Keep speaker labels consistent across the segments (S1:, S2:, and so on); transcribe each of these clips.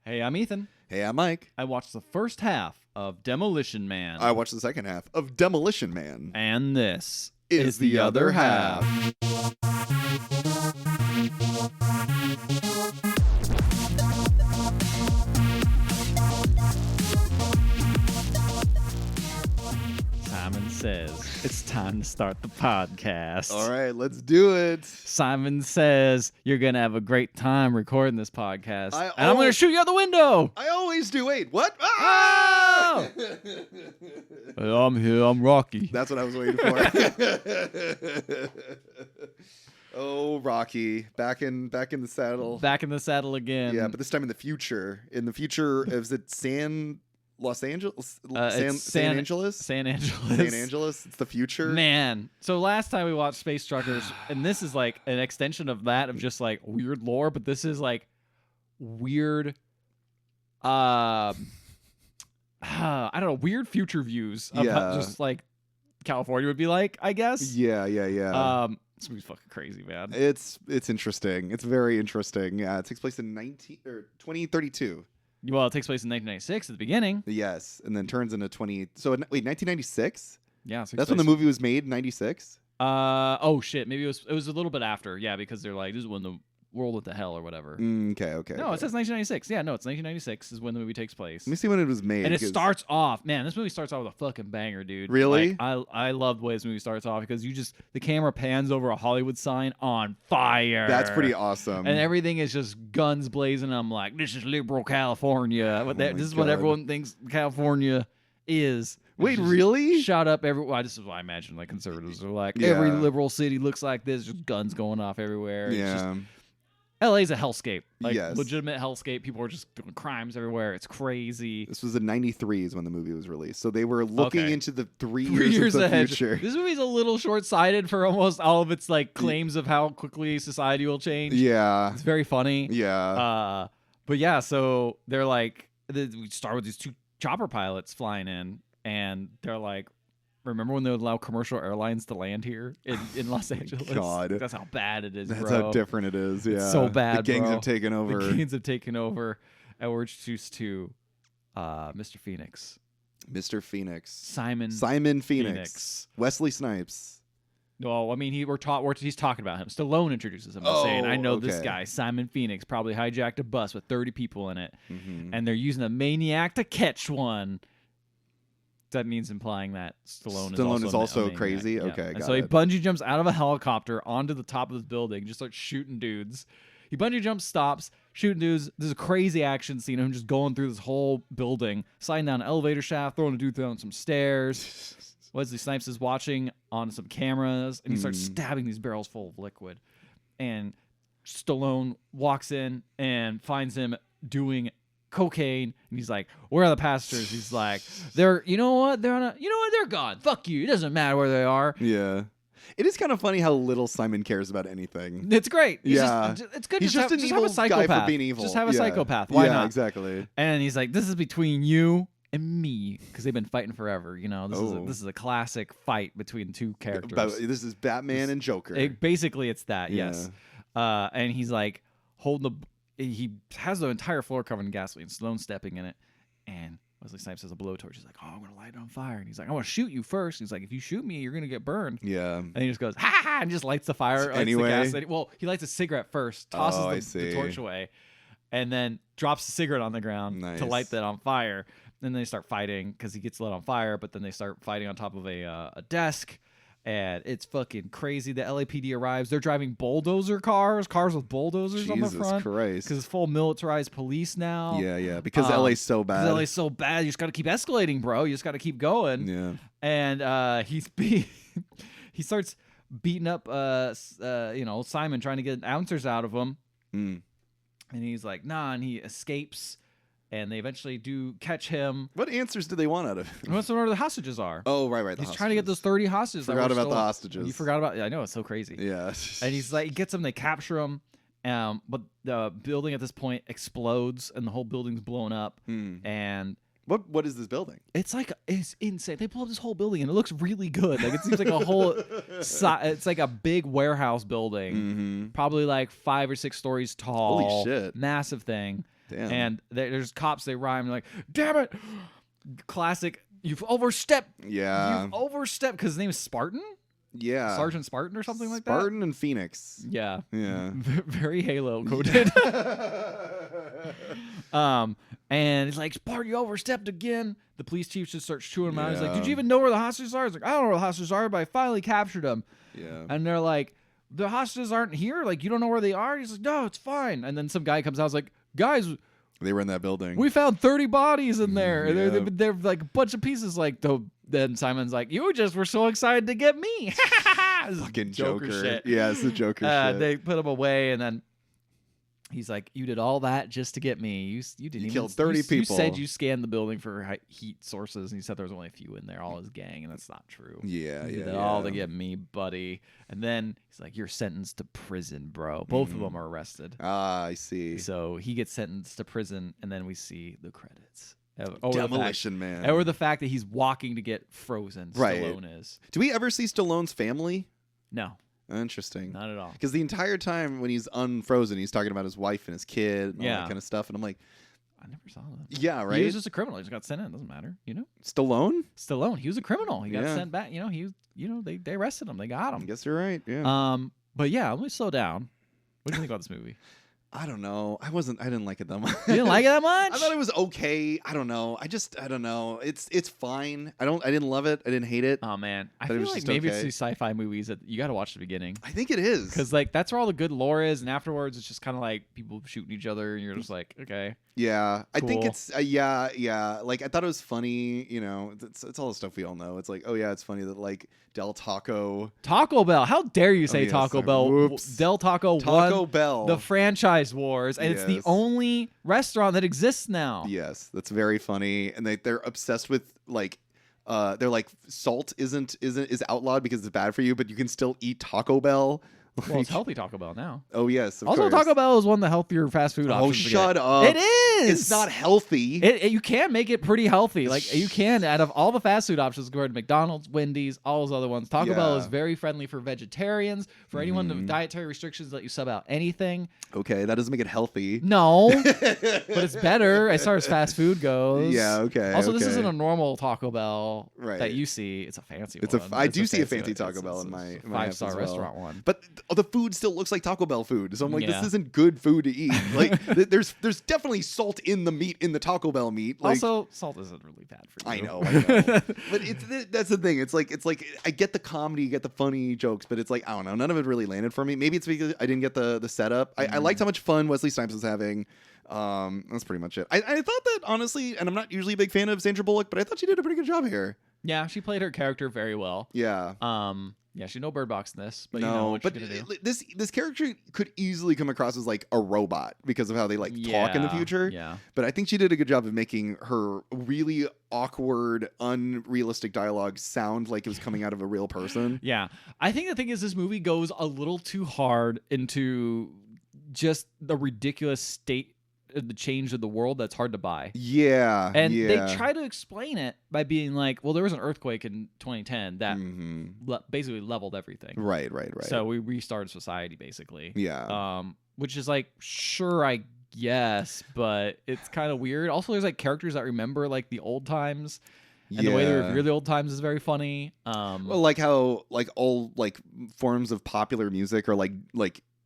S1: Hey, I'm Ethan.
S2: Hey, I'm Mike.
S1: I watched the first half of Demolition Man.
S2: I watched the second half of Demolition Man.
S1: And this
S2: Is the other half.
S1: Simon says it's time to start the podcast.
S2: All right, let's do it.
S1: Simon says you're going to have a great time recording this podcast. And I'm going to shoot you out the window.
S2: I always do. Wait, what?
S1: Oh! I'm here. I'm Rocky.
S2: That's what I was waiting for. Oh, Rocky, back in the saddle.
S1: Back in the saddle again.
S2: Yeah, but this time in the future. In the future, is it Los Angeles? San Angeles?
S1: San Angeles.
S2: San Angeles. It's the future.
S1: Man. So last time we watched Space Truckers, and this is like an extension of that, of just like weird lore, but this is like weird, I don't know, weird future views of how just like California would be like, I guess.
S2: Yeah.
S1: This movie's fucking crazy, man.
S2: It's interesting. It's very interesting. Yeah, it takes place in 2032.
S1: Well, it takes place in 1996 at the beginning.
S2: Yes, and then turns into 20. So wait, 1996?
S1: Yeah, so
S2: that's when the movie was made. 96.
S1: Oh shit, maybe it was a little bit after. Yeah, because they're like, this is when the world went to hell or whatever.
S2: Okay.
S1: No, it says 1996. Yeah, no, it's 1996 is when the movie takes place.
S2: Let me see when it was made.
S1: And it starts off, man, this movie starts off with a fucking banger, dude.
S2: Really?
S1: Like, I love the way this movie starts off because the camera pans over a Hollywood sign on fire.
S2: That's pretty awesome.
S1: And everything is just guns blazing. I'm like, this is liberal California. This is what everyone thinks California is.
S2: Wait, really?
S1: Shot up everywhere. This is what I imagine like conservatives are like. Every liberal city looks like this, just guns going off everywhere.
S2: Yeah.
S1: LA's a hellscape. Like,
S2: yes.
S1: Legitimate hellscape. People are just doing crimes everywhere. It's crazy.
S2: This was in 93 is when the movie was released. So they were looking into the 3
S1: years
S2: of the
S1: ahead.
S2: future.
S1: This movie's a little short-sighted for almost all of its like claims of how quickly society will change.
S2: Yeah.
S1: It's very funny.
S2: Yeah.
S1: But yeah, so they're like, we start with these 2 chopper pilots flying in, and they're like, remember when they would allow commercial airlines to land here in Los Angeles?
S2: God.
S1: That's how bad it is,
S2: That's
S1: bro.
S2: how different it is. Yeah.
S1: It's so bad,
S2: The gangs
S1: bro.
S2: have taken over.
S1: The gangs have taken over. And we're introduced to Mr. Phoenix.
S2: Mr. Phoenix.
S1: Simon
S2: Phoenix. Wesley Snipes.
S1: Well, I mean, he's talking about him. Stallone introduces him, saying, I know this guy, Simon Phoenix, probably hijacked a bus with 30 people in it.
S2: Mm-hmm.
S1: And they're using a maniac to catch one. That means implying that Stallone is also crazy.
S2: Yeah. Okay,
S1: and
S2: got
S1: so he
S2: it.
S1: bungee jumps out of a helicopter onto the top of this building, just starts shooting dudes. He bungee jumps, stops, shooting dudes. There's a crazy action scene of him just going through this whole building, sliding down an elevator shaft, throwing a dude down some stairs. Wesley Snipes is watching on some cameras, and he starts stabbing these barrels full of liquid. And Stallone walks in and finds him doing cocaine, and he's like, where are the passengers? He's like, they're gone. Fuck you. It doesn't matter where they are.
S2: Yeah. It is kind of funny how little Simon cares about anything.
S1: It's great. It's good.
S2: He's just an evil guy for being evil.
S1: Just have a psychopath. Why not?
S2: Exactly.
S1: And he's like, this is between you and me, because they've been fighting forever. You know, this is a classic fight between 2 characters.
S2: This is Batman and Joker.
S1: Basically, it's that.
S2: Yeah.
S1: Yes. And he's like he has the entire floor covered in gasoline. Stallone stepping in it, and Wesley Snipes has a blowtorch. He's like, "Oh, I'm gonna light it on fire." And he's like, "I want to shoot you first." He's like, "If you shoot me, you're gonna get burned."
S2: Yeah.
S1: And he just goes, "Ha ha!" and just lights the fire.
S2: Anyway.
S1: He lights a cigarette first, tosses the torch away, and then drops the cigarette on the ground to light that on fire. Then they start fighting because he gets lit on fire. But then they start fighting on top of a desk. And it's fucking crazy. The LAPD arrives. They're driving bulldozer cars with bulldozers on the front.
S2: Jesus Christ.
S1: Because it's full militarized police now.
S2: Yeah. Because LA's so bad.
S1: Because LA's so bad. You just got to keep escalating, bro. You just got to keep going.
S2: Yeah.
S1: And he starts beating up Simon, trying to get answers out of him. And he's like, nah, and he escapes. And they eventually do catch him.
S2: What answers do they want out of him?
S1: What's where the hostages are?
S2: Oh, right.
S1: He's trying to get those 30 hostages.
S2: Forgot about the hostages.
S1: You forgot about? I know, it's so crazy.
S2: Yeah.
S1: And he's like, he gets them. They capture him. But the building at this point explodes, and the whole building's blown up. And
S2: What is this building?
S1: It's insane. They pull up this whole building and it looks really good. Like, it seems like a whole it's like a big warehouse building.
S2: Mm-hmm.
S1: Probably like 5 or 6 stories tall.
S2: Holy shit.
S1: Massive thing.
S2: Damn.
S1: And there's cops. They rhyme like, "Damn it!" Classic. You've overstepped.
S2: Yeah.
S1: You've overstepped because his name is Spartan.
S2: Yeah.
S1: Sergeant Spartan or something like that.
S2: Spartan and Phoenix.
S1: Yeah.
S2: Yeah.
S1: Very Halo coded. And he's like, Spartan, you overstepped again. The police chief just starts chewing him out. He's like, did you even know where the hostages are? He's like, I don't know where the hostages are, but I finally captured them.
S2: Yeah.
S1: And they're like, the hostages aren't here? Like, you don't know where they are? He's like, no, it's fine. And then some guy comes out and is like, guys,
S2: They were in that building.
S1: we found 30 bodies in there. And
S2: Yeah.
S1: they're like a bunch of pieces. Like, then Simon's like, you just were so excited to get me.
S2: Fucking
S1: Joker
S2: Joker.
S1: shit.
S2: Yeah, it's the Joker shit.
S1: They put him away, and then he's like, "You did all that just to get me. You didn't even
S2: killed 30 people.
S1: You said you scanned the building for heat sources, and you said there was only a few in there, all his gang, and that's not true.
S2: Yeah,
S1: You
S2: yeah.
S1: did all to get me, buddy." And then he's like, "You're sentenced to prison, bro." Both of them are arrested.
S2: Ah, I see.
S1: So he gets sentenced to prison, and then we see the credits.
S2: Demolition Man.
S1: Or the fact that he's walking to get frozen.
S2: Right.
S1: Stallone is.
S2: Do we ever see Stallone's family?
S1: No,
S2: Interesting.
S1: not at all.
S2: Because the entire time when he's unfrozen, he's talking about his wife and his kid and all
S1: Yeah.
S2: that kind of stuff. And I'm like,
S1: I never saw that.
S2: yeah, right?
S1: He was just a criminal. He just got sent in. It doesn't matter, you know.
S2: Stallone?
S1: Stallone. He was a criminal. He got
S2: Yeah.
S1: sent back. You know, they arrested him. They got
S2: I
S1: him.
S2: guess you're right. Yeah.
S1: But yeah, let me slow down. What do you think about this movie?
S2: I don't know. I didn't like it that much.
S1: You didn't like it that much?
S2: I thought it was okay. I don't know. I don't know. It's fine. I didn't love it. I didn't hate it.
S1: Oh man, I
S2: But it
S1: feel
S2: was
S1: like
S2: just
S1: maybe
S2: okay.
S1: it's these sci-fi movies that you got to watch the beginning
S2: I think it is.
S1: because like that's where all the good lore is, and afterwards it's just kind of like people shooting each other, and you're just like, okay,
S2: Yeah, I think
S1: Cool.
S2: it's yeah. Like I thought it was funny. You know, it's all the stuff we all know. It's like, oh yeah, it's funny that like Del Taco
S1: Taco Bell. How dare you say
S2: yeah,
S1: Taco
S2: sorry.
S1: Bell?
S2: Whoops.
S1: Del Taco won
S2: Bell.
S1: the franchise wars, and it's the
S2: Yes.
S1: only restaurant that exists now.
S2: Yes, that's very funny, and they're obsessed with like. They're like salt is outlawed because it's bad for you, but you can still eat Taco Bell.
S1: Well, it's healthy Taco Bell now.
S2: Oh yes, of
S1: Also,
S2: course.
S1: Taco Bell is one of the healthier fast food options.
S2: Oh,
S1: to get.
S2: shut up!
S1: It is.
S2: It's not healthy.
S1: You can make it pretty healthy. Like you can, out of all the fast food options compared to McDonald's, Wendy's, all those other ones, Taco Bell
S2: Yeah.
S1: is very friendly for vegetarians. For anyone with
S2: Mhm.
S1: dietary restrictions, let you sub out anything.
S2: Okay, that doesn't make it healthy.
S1: No, but it's better as far as fast food goes.
S2: Yeah. Okay.
S1: Also, this
S2: okay.
S1: isn't a normal Taco Bell
S2: Right.
S1: that you see. It's a fancy
S2: It's
S1: one.
S2: I do see a fancy
S1: one.
S2: Taco Bell in my
S1: it's a
S2: my house
S1: 5-star
S2: as well.
S1: restaurant one.
S2: But the food still looks like Taco Bell food, so I'm like,
S1: Yeah.
S2: this isn't good food to eat. Like, there's definitely salt in the meat in the Taco Bell meat. Like,
S1: Also, salt isn't really bad for you.
S2: I know, but that's the thing. It's like I get the comedy, get the funny jokes, but it's like I don't know, none of it really landed for me. Maybe it's because I didn't get the setup. I liked how much fun Wesley Snipes was having. That's pretty much it. I thought that honestly, and I'm not usually a big fan of Sandra Bullock, but I thought she did a pretty good job here.
S1: Yeah, she played her character very well.
S2: Yeah.
S1: Yeah, she's no Bird Box in this, but
S2: no,
S1: you know what
S2: but
S1: she's gonna do.
S2: this character could easily come across as like a robot because of how they like talk in the
S1: Yeah,
S2: future.
S1: Yeah.
S2: But I think she did a good job of making her really awkward, unrealistic dialogue sound like it was coming out of a real person.
S1: Yeah. I think the thing is this movie goes a little too hard into just the ridiculous state of the change of the world that's hard to buy.
S2: Yeah.
S1: And
S2: yeah.
S1: they try to explain it by being like, well, there was an earthquake in 2010 that basically leveled everything.
S2: Right.
S1: So we restarted society basically.
S2: Yeah.
S1: Which is like, sure, I guess, but it's kind of weird. Also, there's like characters that remember like the old times. And the way they revere the old times is very funny.
S2: Well, like how like all like forms of popular music are like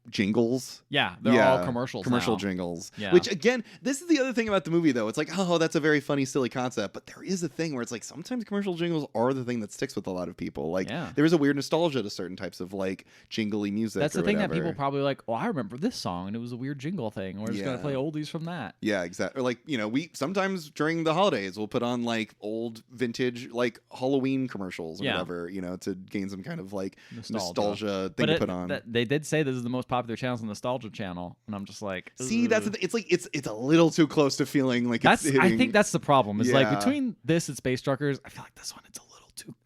S2: jingles.
S1: Yeah, they're all commercial
S2: jingles.
S1: Yeah.
S2: Which again, this is the other thing about the movie though. It's like, oh, that's a very funny, silly concept. But there is a thing where it's like sometimes commercial jingles are the thing that sticks with a lot of people. Like there is a weird nostalgia to certain types of like jingly music.
S1: That's the
S2: or
S1: thing
S2: whatever.
S1: that people probably like, oh, I remember this song and it was a weird jingle thing. We're just gonna play oldies from that.
S2: Yeah, exactly. Or like, you know, we sometimes during the holidays we'll put on like old vintage like Halloween commercials or whatever, you know, to gain some kind of like nostalgia thing to put on.
S1: They did say this is the most popular channel on Nostalgia Channel, and I'm just like,
S2: see, that's the it's like it's a little too close to feeling like
S1: that's.
S2: It's hitting.
S1: I think that's the problem. Is like between this and Space Truckers, I feel like this one it's a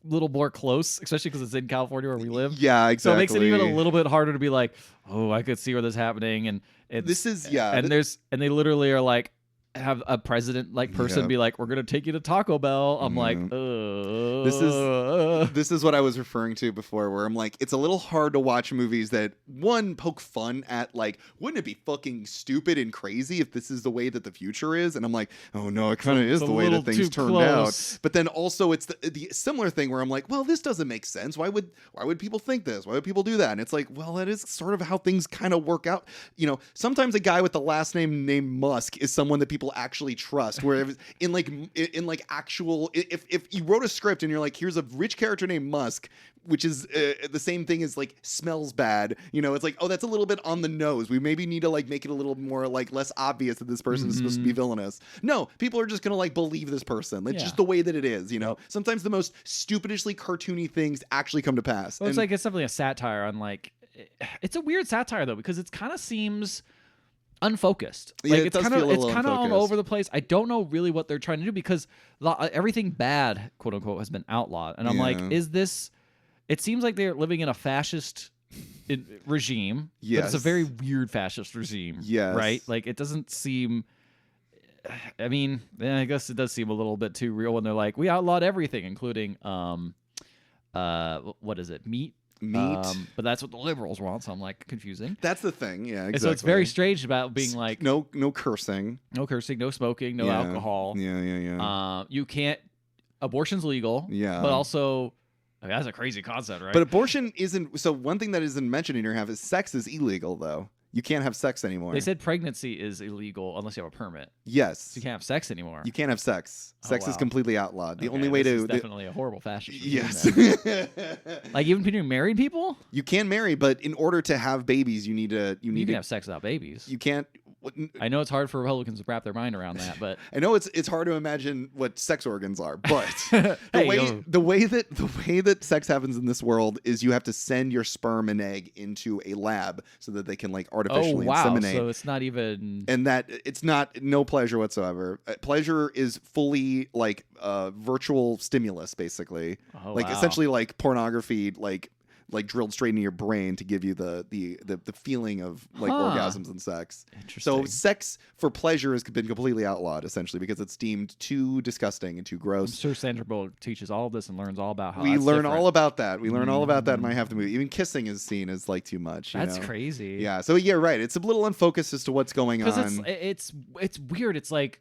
S1: little more close, especially because it's in California where we live.
S2: Yeah, exactly.
S1: So it makes it even a little bit harder to be like, oh, I could see where this is happening, and it's,
S2: this is
S1: and they literally are like, have a president like person be like, we're gonna take you to Taco Bell. I'm like,
S2: this is what I was referring to before, where I'm like, it's a little hard to watch movies that one poke fun at, like, wouldn't it be fucking stupid and crazy if this is the way that the future is? And I'm like, oh no, it kind of is the way that things turned out. But then also it's the similar thing where I'm like, well, this doesn't make sense. Why would people think this? Why would people do that? And it's like, well, that is sort of how things kind of work out. You know, sometimes a guy with the last name named Musk is someone that people actually trust, where in actual, if you wrote a script and you're like, here's a rich character named Musk, which is the same thing as like smells bad, you know, it's like, oh, that's a little bit on the nose, we maybe need to like make it a little more like less obvious that this person is supposed to be villainous. No, people are just gonna like believe this person. It's just the way that it is, you know. Sometimes the most stupidishly cartoony things actually come to pass.
S1: Well, it's definitely a satire on like, it's a weird satire though, because it kind of seems unfocused. Like it's kind of all over the place. I don't know really what they're trying to do, because everything bad, quote unquote, has been outlawed. And I'm like, is this? It seems like they're living in a fascist regime. Yes, but it's a very weird fascist regime. Yes, right. Like it doesn't seem. I mean, I guess it does seem a little bit too real when they're like, we outlawed everything, including what is it? Meat. But that's what the liberals want, so I'm like confusing.
S2: That's the thing, yeah, exactly.
S1: And so it's very strange about being like
S2: no cursing,
S1: no smoking, no alcohol. You can't. Abortion's legal. Yeah, but also I mean, that's a crazy concept, right?
S2: But abortion isn't. So one thing that isn't mentioned in your half is sex is illegal though. You can't have sex anymore.
S1: They said pregnancy is illegal unless you have a permit.
S2: Yes.
S1: So you can't have sex anymore.
S2: You can't have sex. Sex is completely outlawed. The only way to...
S1: This is definitely a horrible fashion.
S2: Yes.
S1: Like even between married people?
S2: You can marry, but in order to have babies, you need to... You
S1: can have sex without babies.
S2: You can't...
S1: I know it's hard for Republicans to wrap their mind around that, but
S2: I know it's hard to imagine what sex organs are, but the way that sex happens in this world is you have to send your sperm and egg into a lab so that they can like artificially inseminate.
S1: So it's not even,
S2: and that it's not no pleasure whatsoever. Pleasure is fully like virtual stimulus, basically, essentially like pornography, like drilled straight into your brain to give you the feeling of like orgasms and sex. So sex for pleasure has been completely outlawed essentially because it's deemed too disgusting and too gross.
S1: I'm sure Sandra Bullock teaches all of this and learns all about how
S2: we learn all about that. We learn all about that in My Half the Movie. Even kissing is seen as like too much.
S1: That's crazy.
S2: Yeah. So yeah, right. It's a little unfocused as to what's going on.
S1: Because it's weird. It's like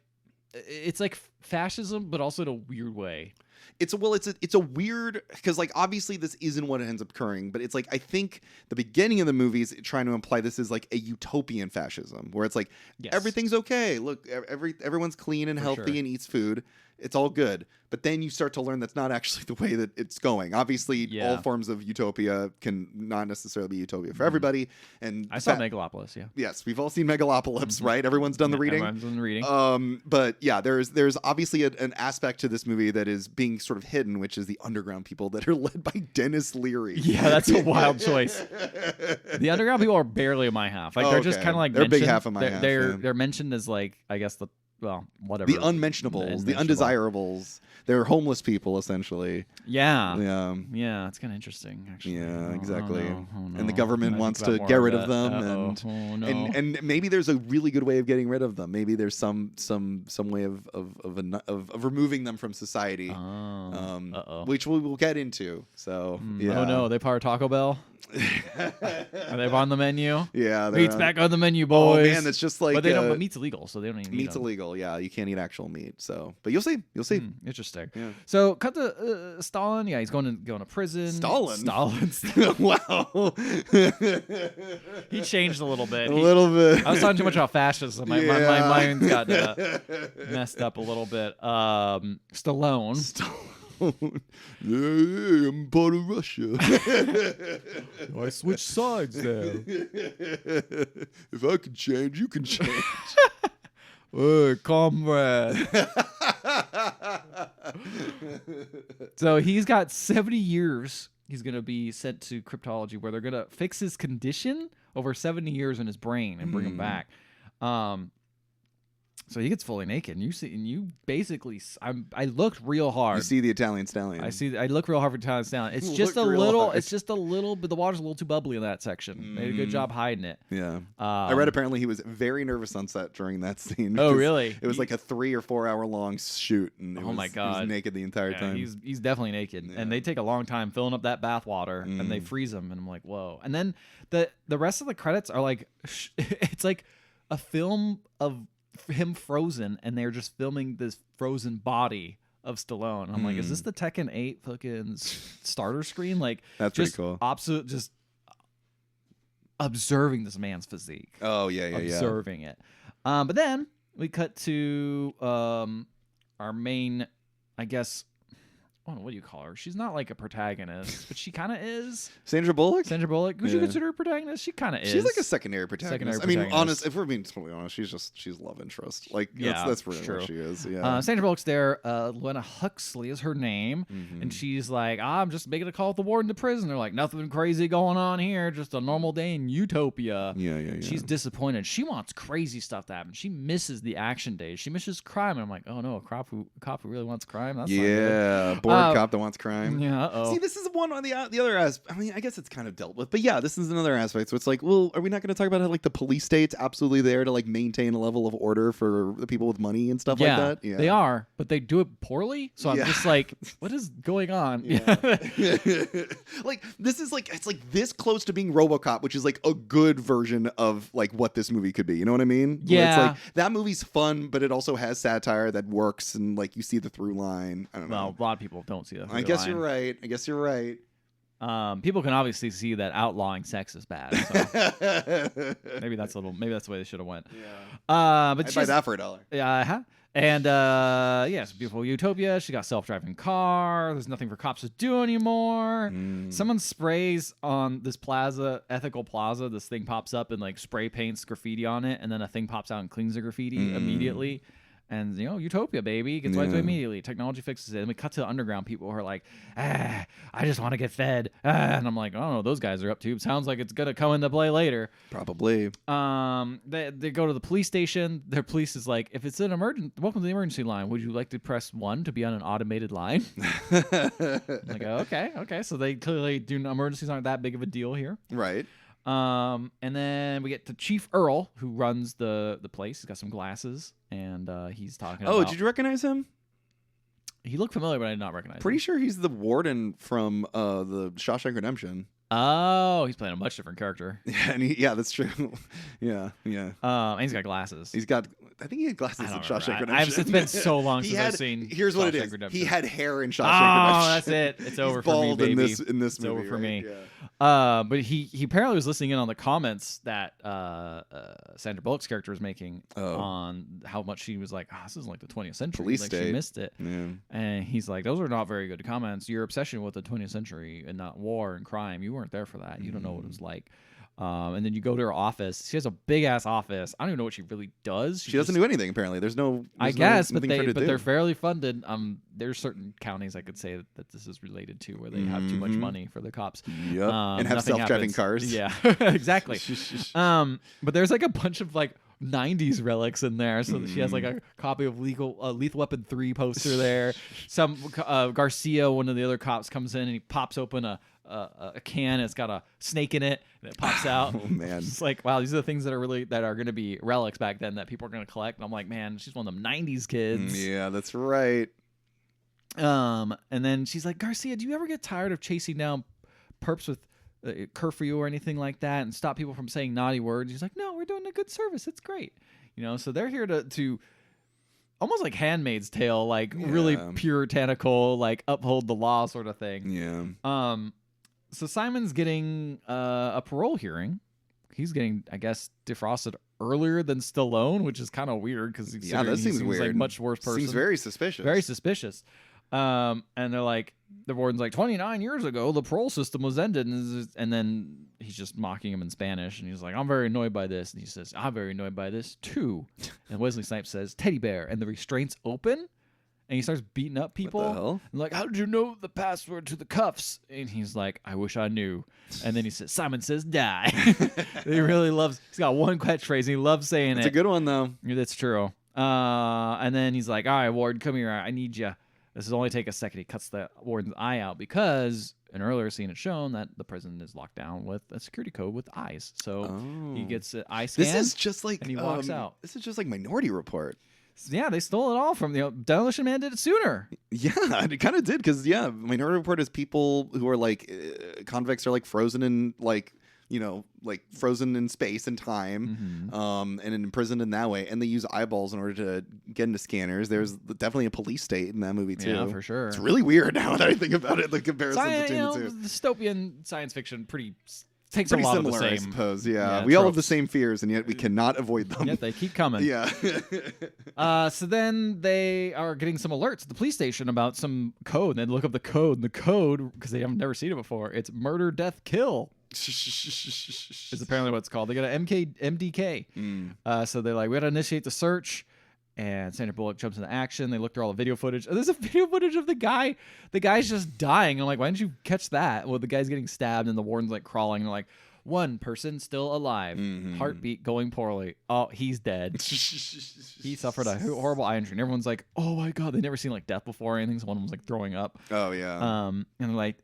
S1: fascism, but also in a weird way.
S2: It's a weird, because like obviously this isn't what ends up occurring, but it's like I think the beginning of the movie is trying to imply this is like a utopian fascism where it's like everything's okay. Look, everyone's clean and healthy and eats food. It's all good. But then you start to learn that's not actually the way that it's going. Obviously, all forms of utopia can not necessarily be utopia for everybody. And
S1: I saw Megalopolis, yeah.
S2: Yes, we've all seen Megalopolis, right? Everyone's done the reading.
S1: Everyone's done the reading.
S2: But yeah, there's obviously an aspect to this movie that is being sort of hidden, which is the underground people that are led by Dennis Leary.
S1: Yeah, that's a wild choice. The underground people are barely in My Half. Like they're just kind of like
S2: they're big half of My Half.
S1: They're mentioned as like I guess whatever.
S2: The unmentionables, the undesirables. They're homeless people, essentially.
S1: Yeah. It's kind of interesting, actually.
S2: Yeah, exactly. Oh, no. And the government wants to get rid of them, and maybe there's a really good way of getting rid of them. Maybe there's some way of removing them from society, which we will get into. So, yeah.
S1: Oh no, they part of Taco Bell. Are they on the menu?
S2: Yeah,
S1: meat's back on the menu, boys.
S2: Oh man, it's just like
S1: but they don't. But meat's illegal, so they don't even.
S2: Meat's illegal. Yeah, you can't eat actual meat. So, but you'll see.
S1: Interesting. Yeah. So cut to Stalin. Yeah, he's going to prison.
S2: Stalin.
S1: Wow. He changed a little bit.
S2: A little bit.
S1: I was talking too much about fascism. My mind's got messed up a little bit. Stallone.
S2: Yeah, I'm part of Russia.
S1: I switched sides there.
S2: If I can change, you can change.
S1: Hey, comrade. So he's got 70 years. He's going to be sent to cryptology where they're going to fix his condition over 70 years in his brain and bring him back. So he gets fully naked, and you basically. I looked real hard.
S2: You see the Italian stallion.
S1: I look real hard for Italian stallion. It's just a little. It's just a little. But the water's a little too bubbly in that section. Made a good job hiding it.
S2: Yeah. I read apparently he was very nervous on set during that scene.
S1: Oh, really?
S2: It was like a 3 or 4 hour long shoot, and
S1: my God,
S2: he was naked the entire time.
S1: He's definitely naked, and they take a long time filling up that bath water, and they freeze him, and I'm like, whoa. And then the rest of the credits are like, it's like a film of him frozen, and they're just filming this frozen body of Stallone. I'm like, is this the Tekken 8 fucking starter screen? Like,
S2: that's pretty cool.
S1: Just observing this man's physique.
S2: Oh yeah,
S1: observing it. But then we cut to our main, I guess. I don't know, what do you call her? She's not like a protagonist, but she kind of is.
S2: Sandra Bullock?
S1: Sandra Bullock. Would you consider her a protagonist? She kind of is.
S2: She's like a secondary protagonist. I mean, if we're being totally honest, she's love interest. Like, that's really
S1: true.
S2: what she is. Yeah.
S1: Sandra Bullock's there. Lena Huxley is her name. And she's like, I'm just making a call with the warden to prison. They're like, nothing crazy going on here. Just a normal day in Utopia.
S2: Yeah.
S1: She's disappointed. She wants crazy stuff to happen. She misses the action days. She misses crime. And I'm like, oh no, a cop who really wants crime? That's not good.
S2: Bored cop that wants crime.
S1: Yeah.
S2: See, this is one on the other aspect. I mean, I guess it's kind of dealt with, but yeah, this is another aspect. So it's like, well, are we not going to talk about how like the police state's absolutely there to like maintain a level of order for the people with money and stuff like that? Yeah,
S1: they are, but they do it poorly. So I'm just like, what is going on?
S2: Like this is like it's like this close to being RoboCop, which is like a good version of like what this movie could be. You know what I mean?
S1: Yeah.
S2: Where it's like that movie's fun, but it also has satire that works, and like you see the through line. I don't know.
S1: Well, a lot of people don't see that.
S2: I guess you're right.
S1: People can obviously see that outlawing sex is bad. So maybe that's the way they should have went.
S2: Yeah. But I'd buy that for $1.
S1: Yeah. And it's a beautiful utopia. She got self-driving car. There's nothing for cops to do anymore. Someone sprays on this plaza, Ethical Plaza. This thing pops up and like spray paints graffiti on it, and then a thing pops out and cleans the graffiti immediately. And, Utopia, baby, gets wiped away immediately. Technology fixes it. And we cut to the underground people who are like, I just want to get fed. And I'm like, I don't know what those guys are up to. It sounds like it's going to come into play later.
S2: Probably.
S1: They go to the police station. Their police is like, if it's an emergency, welcome to the emergency line. Would you like to press 1 to be on an automated line? I'm like, okay. So they clearly do emergencies aren't that big of a deal here.
S2: Right.
S1: And then we get to Chief Earl, who runs the place. He's got some glasses, and he's talking about...
S2: Oh, did you recognize him?
S1: He looked familiar, but I did not recognize him.
S2: Pretty sure he's the warden from the Shawshank Redemption.
S1: Oh, he's playing a much different character.
S2: Yeah, that's true. yeah.
S1: And he's got glasses.
S2: I think he had glasses in Shawshank Redemption.
S1: It's been so long since I've seen.
S2: Here's what
S1: Shawshank
S2: it is.
S1: Redemption.
S2: He had hair in Shawshank
S1: Redemption.
S2: Redemption.
S1: That's it. It's over
S2: for
S1: me, baby.
S2: In this
S1: it's
S2: movie.
S1: Over for me.
S2: Yeah.
S1: But he apparently was listening in on the comments that Sandra Bullock's character was making on how much she was like, this isn't like the 20th century.
S2: Police
S1: like
S2: state.
S1: She missed it.
S2: Yeah.
S1: And he's like, those are not very good comments. Your obsession with the 20th century and not war and crime, you weren't there for that. You don't know what it was like. And then you go to her office. She has a big ass office. I don't even know what she really does.
S2: She doesn't do anything apparently. There's
S1: I guess, but they're fairly funded. There's certain counties I could say that this is related to where they have too much money for the cops.
S2: Yep. And have self-driving cars.
S1: Yeah, exactly. But there's like a bunch of like 90s relics in there. So she has like a copy of Lethal Weapon 3 poster there. Some Garcia, one of the other cops, comes in and he pops open a can. It's got a snake in it, and it pops out.
S2: Oh man!
S1: It's like, wow, these are the things that are going to be relics back then that people are going to collect. And I'm like, man, she's one of them 90s kids.
S2: Yeah, that's right.
S1: And then she's like, Garcia, do you ever get tired of chasing down perps with curfew or anything like that and stop people from saying naughty words? He's like, no, we're doing a good service. It's great. So they're here to almost like Handmaid's Tale, like really puritanical, like uphold the law sort of thing.
S2: Yeah.
S1: So Simon's getting a parole hearing. He's getting, I guess, defrosted earlier than Stallone, which is kind of weird because
S2: that seems weird.
S1: Like a much worse person.
S2: Seems very suspicious.
S1: Very suspicious. And they're like, the warden's like, 29 years ago, the parole system was ended. And then he's just mocking him in Spanish. And he's like, I'm very annoyed by this. And he says, I'm very annoyed by this too. And Wesley Snipes says, teddy bear. And the restraints open. And he starts beating up people.
S2: What the hell?
S1: And like, how did you know the password to the cuffs? And he's like, I wish I knew. And then he says, Simon says die. He really loves, he's got one catchphrase. And he loves saying
S2: It's a good one, though.
S1: That's true. And then he's like, all right, Warden, come here. I need you. This will only take a second. He cuts the warden's eye out because an earlier scene had shown that the prison is locked down with a security code with eyes. So he gets an eye scan.
S2: This is just like
S1: and he walks out.
S2: This is just like Minority Report.
S1: Yeah, they stole it all from Demolition Man did it sooner.
S2: Yeah, it kind of did because Minority Report is people who are like convicts are like frozen in like frozen in space and time, and imprisoned in that way, and they use eyeballs in order to get into scanners. There's definitely a police state in that movie too.
S1: Yeah, for sure.
S2: It's really weird now that I think about it. The comparison between the two.
S1: Dystopian science fiction takes
S2: pretty
S1: a lot
S2: similar,
S1: of the same.
S2: I suppose. Yeah, we all have the same fears, and yet we cannot avoid them.
S1: Yet they keep coming.
S2: Yeah.
S1: So then they are getting some alerts at the police station about some code. And they look up the code, and the code, because they have never seen it before, it's murder, death, kill. Is apparently what it's called. They got an MDK. So they're like, we got to initiate the search. And Sandra Bullock jumps into action. They look through all the video footage. There's a video footage of the guy. The guy's just dying. I'm like, why didn't you catch that? Well, the guy's getting stabbed, and the warden's like crawling. And they're like, one person still alive. Heartbeat going poorly. Oh, he's dead. He suffered a horrible eye injury. And everyone's like, oh my God, they've never seen like death before or anything. So one of them was like throwing up.
S2: Oh, yeah.
S1: And they're like,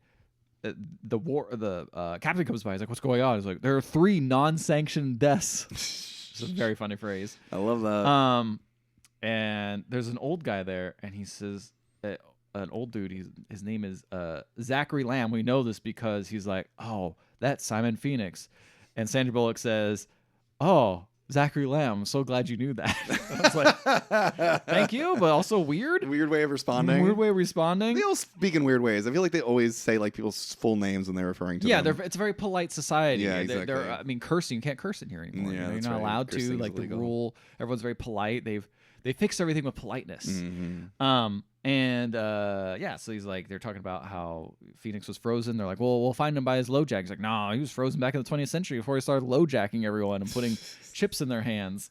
S1: the captain comes by. He's like, what's going on? He's like, there are 3 non-sanctioned deaths. It's a very funny phrase.
S2: I love that.
S1: And there's an old guy there, and he says, an old dude, his name is Zachary Lamb. We know this because he's like, oh, that's Simon Phoenix. And Sandra Bullock says, oh, Zachary Lamb, I'm so glad you knew that. I was like, thank you, but also weird.
S2: Weird way of responding.
S1: Weird way of responding.
S2: They all speak in weird ways. I feel like they always say like people's full names when they're referring to them.
S1: It's a very polite society.
S2: Yeah, exactly.
S1: I mean, cursing, you can't curse in here anymore.
S2: Yeah,
S1: you're not allowed to. Like the rule, everyone's very polite. They fixed everything with politeness. So he's like, they're talking about how Phoenix was frozen. They're like, well, we'll find him by his low jack. He's like, no, he was frozen back in the 20th century before he started low jacking everyone and putting chips in their hands.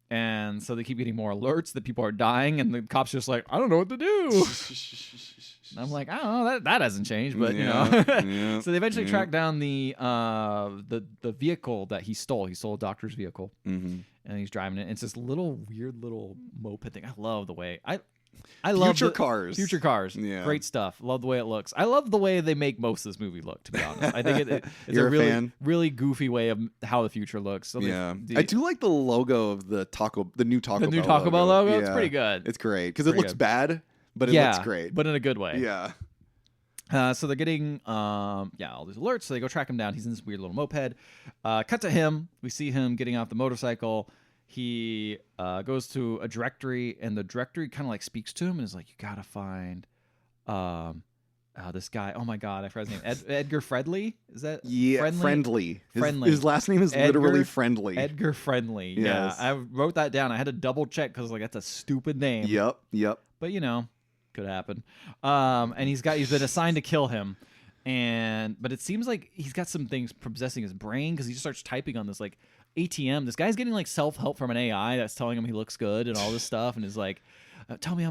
S1: And so they keep getting more alerts that people are dying, and the cops just like, I don't know what to do. And I'm like, I don't know, that hasn't changed, but So they eventually track down the vehicle that he stole. He stole a doctor's vehicle, and he's driving it. It's this weird little moped thing. I love the way I love
S2: future cars.
S1: Yeah, great stuff. Love the way it looks. I love the way they make most of this movie look. To be honest, I think it's a really goofy way of how the future looks. So
S2: I do like the logo of the new Taco Bell
S1: logo.
S2: Yeah.
S1: It's pretty good.
S2: It's great because it looks bad, but it looks great,
S1: but in a good way.
S2: Yeah.
S1: So they're getting all these alerts. So they go track him down. He's in this weird little moped. Cut to him. We see him getting off the motorcycle. He goes to a directory, and the directory kind of like speaks to him and is like, you gotta find this guy. Oh my God, I forgot his name. Edgar Friendly? Is that
S2: Friendly?
S1: Friendly.
S2: His last name is literally Friendly.
S1: Edgar Friendly.
S2: Yes.
S1: Yeah, I wrote that down. I had to double check because like that's a stupid name.
S2: Yep.
S1: But could happen. And he's been assigned to kill him. But it seems like he's got some things possessing his brain because he just starts typing on this like ATM. This guy's getting like self-help from an AI that's telling him he looks good and all this stuff, and is like, tell me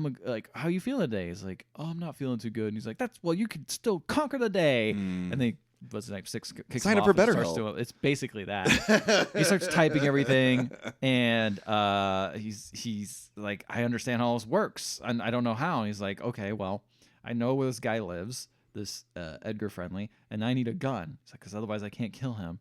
S1: how you feeling today? He's like, oh, I'm not feeling too good. And he's like, you can still conquer the day. And they
S2: sign up for better help.
S1: It's basically that. He starts typing everything, and he's like, I understand how this works, and I don't know how. And he's like, okay, well, I know where this guy lives, this Edgar Friendly, and I need a gun. It's like, because otherwise I can't kill him.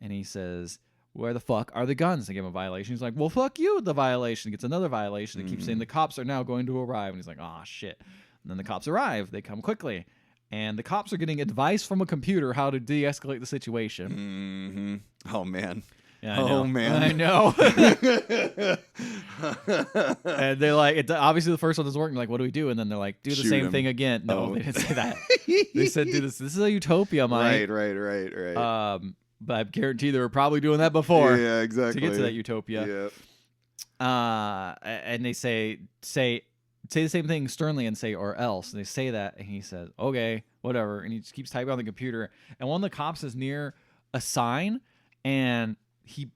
S1: And he says, where the fuck are the guns? They give him a violation. He's like, well, fuck you with the violation. He gets another violation. They keep saying the cops are now going to arrive. And he's like, oh, shit. And then the cops arrive. They come quickly. And the cops are getting advice from a computer how to de-escalate the situation.
S2: Oh, man.
S1: Yeah,
S2: I know.
S1: And they're like, obviously the first one doesn't work. Like, what do we do? And then they're like, do the same thing again. No, they didn't say that. They said, do this. This is a utopia, Mike.
S2: Right.
S1: But I guarantee they were probably doing that before.
S2: Yeah, exactly.
S1: To get to that utopia.
S2: Yeah.
S1: And they say the same thing sternly and say, or else. And they say that, and he says, okay, whatever. And he just keeps typing on the computer. And one of the cops is near a sign, and he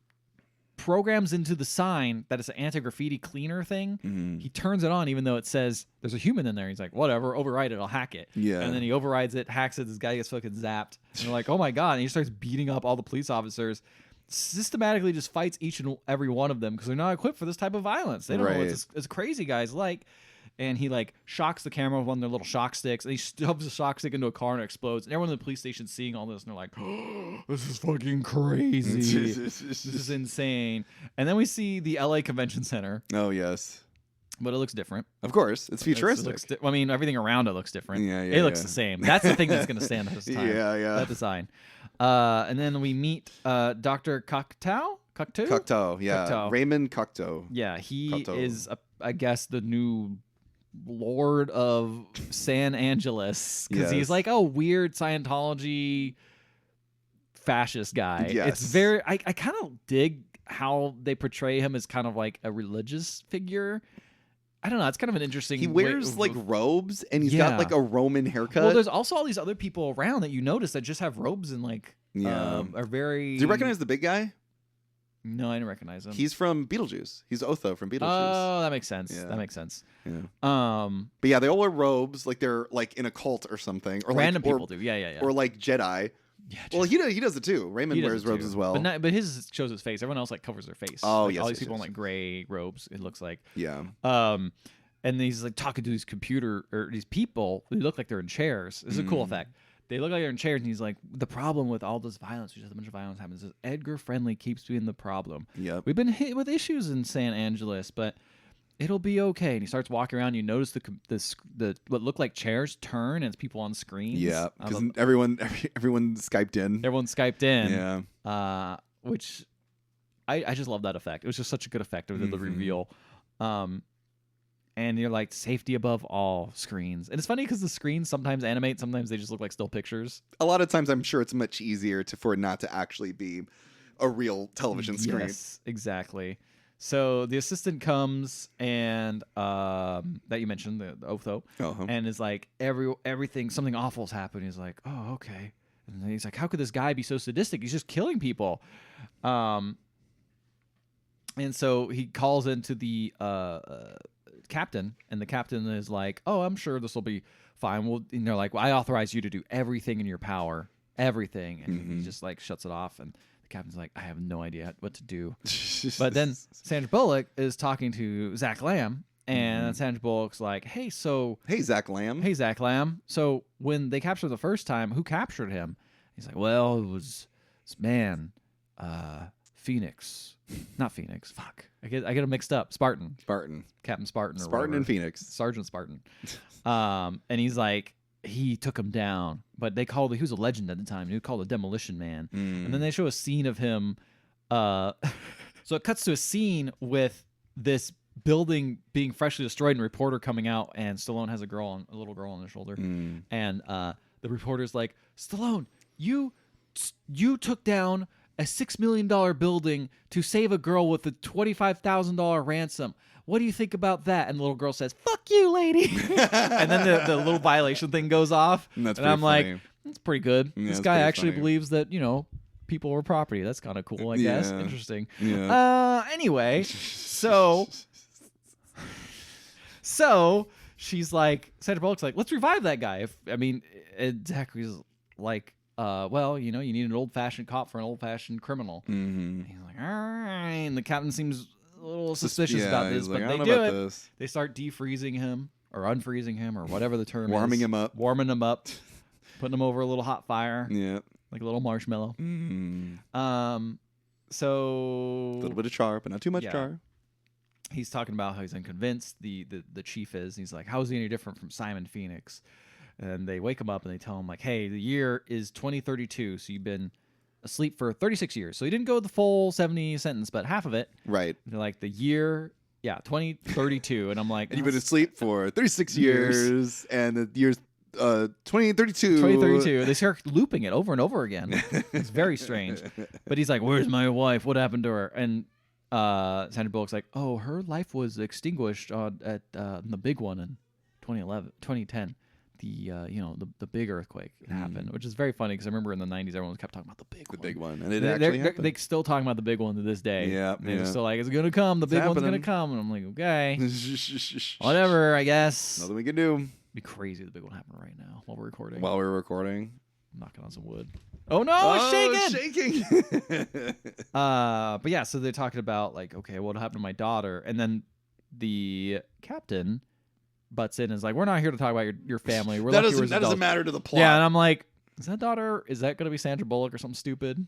S1: programs into the sign that it's an anti-graffiti cleaner thing. He turns it on even though it says there's a human in there. He's like, whatever, override it, I'll hack it.
S2: Yeah.
S1: And then he overrides it, hacks it, this guy gets fucking zapped. And they're like, oh my God. And he starts beating up all the police officers. systematically just fights each and every one of them because they're not equipped for this type of violence. They don't know what
S2: Right.
S1: this crazy guy's like. And he like shocks the camera with one of their little shock sticks, and he stubs a shock stick into a car and it explodes. And everyone in the police station seeing all this, and they're like, oh, "This is fucking crazy. This is insane." And then we see the LA Convention Center,
S2: Oh yes,
S1: but it looks different.
S2: of course, it's futuristic.
S1: I mean, everything around it looks different.
S2: Yeah,
S1: it looks
S2: yeah.
S1: the same. That's the thing that's going to stand the test of time.
S2: Yeah.
S1: That design. And then we meet Dr. Cocteau.
S2: Cocteau, yeah,
S1: Cocteau.
S2: Raymond Cocteau.
S1: Yeah, he
S2: Cocteau.
S1: is, I guess, the new Lord of San Angeles because he's
S2: Yes.
S1: like a weird Scientology fascist guy.
S2: Yes.
S1: It's very. I kind of dig how they portray him as kind of like a religious figure. I don't know. It's kind of an interesting.
S2: He wears like robes, and he's
S1: Yeah.
S2: got like a Roman haircut.
S1: Well, there's also all these other people around that you notice that just have robes and like
S2: Yeah.
S1: are very.
S2: Do you recognize the big guy?
S1: No, I didn't recognize him.
S2: He's from Beetlejuice. He's Otho from Beetlejuice.
S1: Oh, that makes sense.
S2: Yeah.
S1: That makes sense.
S2: Yeah.
S1: But
S2: yeah, they all wear robes, like they're like in a cult or something, or
S1: random
S2: like,
S1: people do. Yeah.
S2: or like Jedi.
S1: Yeah,
S2: Well, he does it too. Raymond
S1: he does
S2: wears
S1: it
S2: robes
S1: too.
S2: as well.
S1: But his shows his face. Everyone else like covers their face.
S2: Oh,
S1: Like,
S2: yes,
S1: all these
S2: yes,
S1: people
S2: yes,
S1: in like gray robes. It looks like.
S2: Yeah.
S1: And he's like talking to these computer or these people who look like they're in chairs. This is a cool effect. They look like they're in chairs, and he's like, the problem with all this violence, which is a bunch of violence happens, is Edgar Friendly keeps being the problem.
S2: Yep.
S1: We've been hit with issues in San Angeles, but it'll be okay. And he starts walking around. You notice the what look like chairs turn, and it's people on screens.
S2: Yeah, because everyone Skyped in.
S1: Everyone's Skyped in.
S2: Yeah.
S1: Which I just love that effect. It was just such a good effect of the reveal. And you're like, safety above all screens. And it's funny because the screens sometimes animate, sometimes they just look like still pictures.
S2: A lot of times, I'm sure it's much easier for it not to actually be a real television screen.
S1: Yes, exactly. So the assistant comes and that you mentioned, the Otho,
S2: Uh-huh.
S1: and is like, everything, something awful's happened. He's like, oh, okay. And then he's like, how could this guy be so sadistic? He's just killing people. And so he calls into the captain, and the captain is like, oh, I'm sure this will be fine. Well, and they're like, well, I authorize you to do everything in your power, everything. And he just like shuts it off, and the captain's like, I have no idea what to do. But then Sandra Bullock is talking to Zach Lamb, and Sandra Bullock's like, hey,
S2: Zach Lamb.
S1: Hey, Zach Lamb. So when they captured the first time, who captured him? He's like, well, it was this man, Phoenix. Not Phoenix. Fuck. I get them mixed up. Spartan. Captain Spartan. Or
S2: Spartan
S1: whatever.
S2: and Phoenix.
S1: Sergeant Spartan. And he's like, he took him down. But he was a legend at the time. He was called a Demolition Man. And then they show a scene of him. So it cuts to a scene with this building being freshly destroyed and a reporter coming out, and Stallone has a little girl on his shoulder. And the reporter's like, Stallone, you took down a $6 million building to save a girl with a $25,000 ransom. What do you think about that? And the little girl says, fuck you, lady. And then the little violation thing goes off.
S2: And
S1: I'm
S2: funny.
S1: like, that's pretty good.
S2: Yeah,
S1: this
S2: that's
S1: guy
S2: pretty
S1: actually
S2: funny.
S1: believes that, people were property. That's kind of cool, I guess.
S2: Yeah.
S1: Interesting.
S2: Yeah.
S1: Anyway, so she's like, Sandra Bullock's like, let's revive that guy. Zachary's like, well, you need an old-fashioned cop for an old-fashioned criminal. And he's like, all right. And the captain seems a little suspicious about this, but they do it.
S2: This.
S1: They start defreezing him or unfreezing him or whatever the term
S2: Warming
S1: is.
S2: him up.
S1: Warming him up. Putting him over a little hot fire.
S2: Yeah.
S1: Like a little marshmallow.
S2: A
S1: So
S2: little bit of char, but not too much
S1: Yeah.
S2: char.
S1: he's talking about how he's unconvinced. The chief is. He's like, how is he any different from Simon Phoenix? And they wake him up and they tell him like, hey, the year is 2032, so you've been asleep for 36 years. So he didn't go the full 70 sentence, but half of it.
S2: Right.
S1: And they're like, the year, 2032. And I'm like,
S2: And you've been asleep for 36 years, and the year's 2032.
S1: 2032. They start looping it over and over again. It's very strange. But he's like, where's my wife? What happened to her? And Sandra Bullock's like, oh, her life was extinguished at the big one in 2010. The big earthquake happened, which is very funny because I remember in the 90s everyone kept talking about the big one.
S2: And it
S1: They're
S2: actually happened.
S1: they're still talking about the big one to this day.
S2: Yeah,
S1: They're
S2: yeah.
S1: still like, it's gonna come. The big one's gonna
S2: happening.
S1: come. And I'm like, okay, whatever, I guess.
S2: Nothing we can do
S1: It'd be crazy. The big one happened right now while we're recording.
S2: while we're recording.
S1: knocking on some wood. Oh no, it's shaking. But yeah, so they're talking about like, okay, what happened to my daughter? And then the captain butts in and is like, we're not here to talk about your family. We're
S2: that
S1: lucky
S2: doesn't matter to the plot.
S1: Yeah, and I'm like, is that going to be Sandra Bullock or something stupid?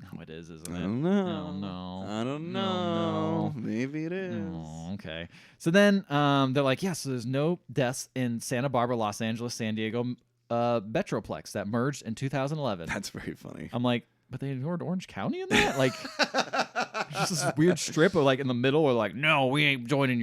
S1: No, it is, isn't it?
S2: I don't know. Maybe it is.
S1: Oh, okay. So then they're like, so there's no deaths in Santa Barbara, Los Angeles, San Diego Metroplex that merged in 2011.
S2: That's very funny.
S1: I'm like, but they ignored Orange County in that? Like, just this weird strip of like in the middle where like, no, we ain't joining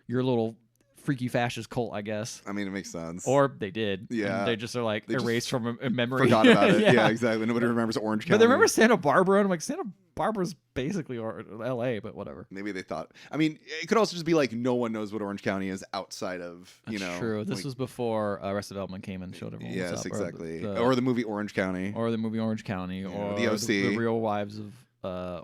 S1: your little freaky fascist cult, I guess.
S2: I mean, it makes sense.
S1: Or they did.
S2: Yeah.
S1: They just are like erased from a memory.
S2: Forgot about it. Yeah, exactly. Nobody remembers Orange County.
S1: But they remember Santa Barbara, and I'm like, Santa Barbara's basically L.A., but whatever.
S2: Maybe they thought. I mean, it could also just be like no one knows what Orange County is outside of,
S1: That's true. This was before Arrested Development came and showed everyone what's
S2: Yes,
S1: up.
S2: exactly. Or the movie Orange County.
S1: Or the movie Orange County. Or
S2: the OC.
S1: The Real Wives of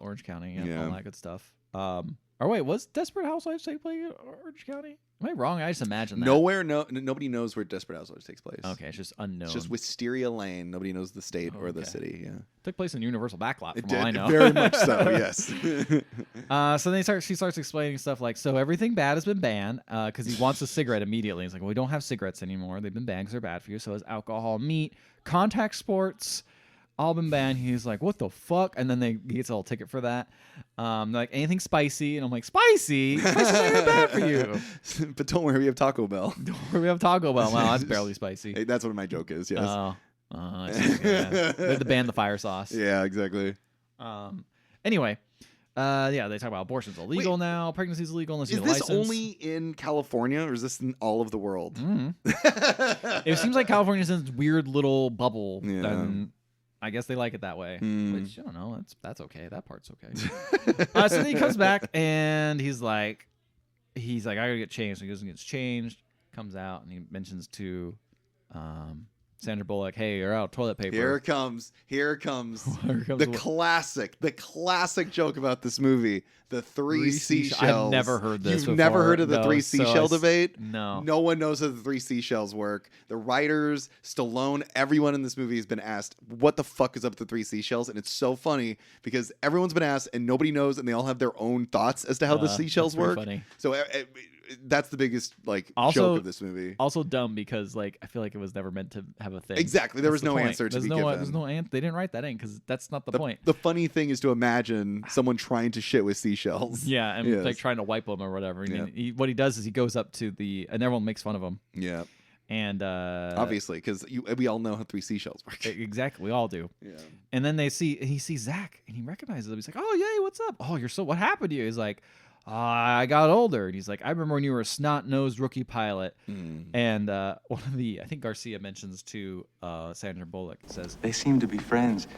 S1: Orange County and all that good stuff. Or wait, was Desperate Housewives take place in Orange County? Am I wrong? I just imagine that.
S2: Nobody knows where Desperate Housewives takes place.
S1: Okay, it's just unknown.
S2: It's just Wisteria Lane. Nobody knows the state or the city. Yeah,
S1: took place in Universal Backlot.
S2: It
S1: from all I
S2: did
S1: know.
S2: very much so. Yes.
S1: So then she starts explaining stuff like, so everything bad has been banned because he wants a cigarette immediately. He's like, well, we don't have cigarettes anymore. They've been banned because they're bad for you. So is alcohol, meat, contact sports. All been banned. He's like, what the fuck? And then he gets a little ticket for that. They're like, anything spicy? And I'm like, spicy? Spicy's not even bad for you.
S2: But don't worry, we have Taco Bell.
S1: Don't worry, we have Taco Bell. Well, that's barely spicy.
S2: Hey, that's what my joke is, yes.
S1: I see. Yeah. They had to ban the fire sauce.
S2: Yeah, exactly.
S1: Anyway, they talk about abortion's illegal now. Pregnancy's illegal unless you get a license.
S2: Is this only in California or is this in all of the world?
S1: It seems like California's in this weird little bubble.
S2: Yeah.
S1: And I guess they like it that way, which I don't know. That's okay. That part's okay. So then he comes back and he's like, I gotta get changed. So he goes and gets changed. Comes out and he mentions to Sandra Bullock, hey, you're out of toilet paper.
S2: Here it comes the classic joke about this movie. The three seashells.
S1: I've never heard this before.
S2: You've never heard of the three seashell debate?
S1: No.
S2: No one knows how the three seashells work. The writers, Stallone, everyone in this movie has been asked, what the fuck is up with the three seashells? And it's so funny because everyone's been asked and nobody knows and they all have their own thoughts as to how the seashells work.
S1: Funny.
S2: So that's the biggest joke of this movie.
S1: Also dumb because I feel like it was never meant to have a thing.
S2: Exactly. There was no answer to be given.
S1: There's no answer. They didn't write that in because that's not the point.
S2: The funny thing is to imagine someone trying to shit with seashells.
S1: Yeah, and like trying to wipe them or whatever. And what he does is he goes up to and everyone makes fun of him.
S2: Yeah.
S1: And
S2: obviously, because we all know how three seashells work.
S1: Exactly, we all do.
S2: Yeah.
S1: And then he sees Zach and he recognizes him. He's like, "Oh, yay, what's up? Oh, what happened to you?" He's like, I got older. And he's like, I remember when you were a snot-nosed rookie pilot. And I think Garcia mentions to Sandra Bullock, says,
S3: they seem to be friends,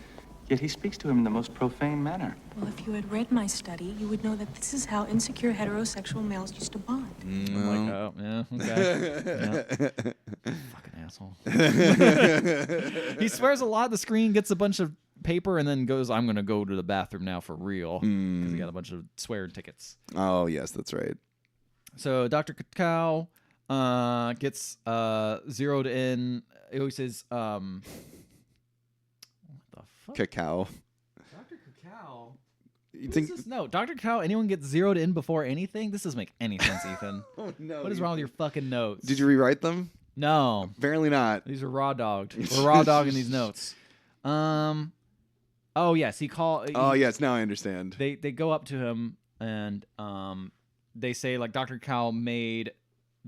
S3: yet he speaks to him in the most profane manner.
S4: Well, if you had read my study, you would know that this is how insecure heterosexual males used to bond.
S1: I'm like, oh, yeah, okay. Fucking asshole. He swears a lot at the screen, gets a bunch of paper, and then goes, I'm going to go to the bathroom now for real. Because he got a bunch of swearing tickets.
S2: Oh, yes, that's right.
S1: So Dr. Cacao gets zeroed in. He always says, what the fuck?
S2: Cacao.
S1: Dr. Cacao?
S2: You think
S1: this? No, Dr. Cacao, anyone gets zeroed in before anything? This doesn't make any sense, Ethan.
S2: Oh, no.
S1: What is wrong with your fucking notes?
S2: Did you rewrite them?
S1: No.
S2: Apparently not.
S1: These are raw dogged. We're raw dogging these notes. Oh, yes.
S2: Yes. Now I understand.
S1: They go up to him and they say, like, Dr. Cacao made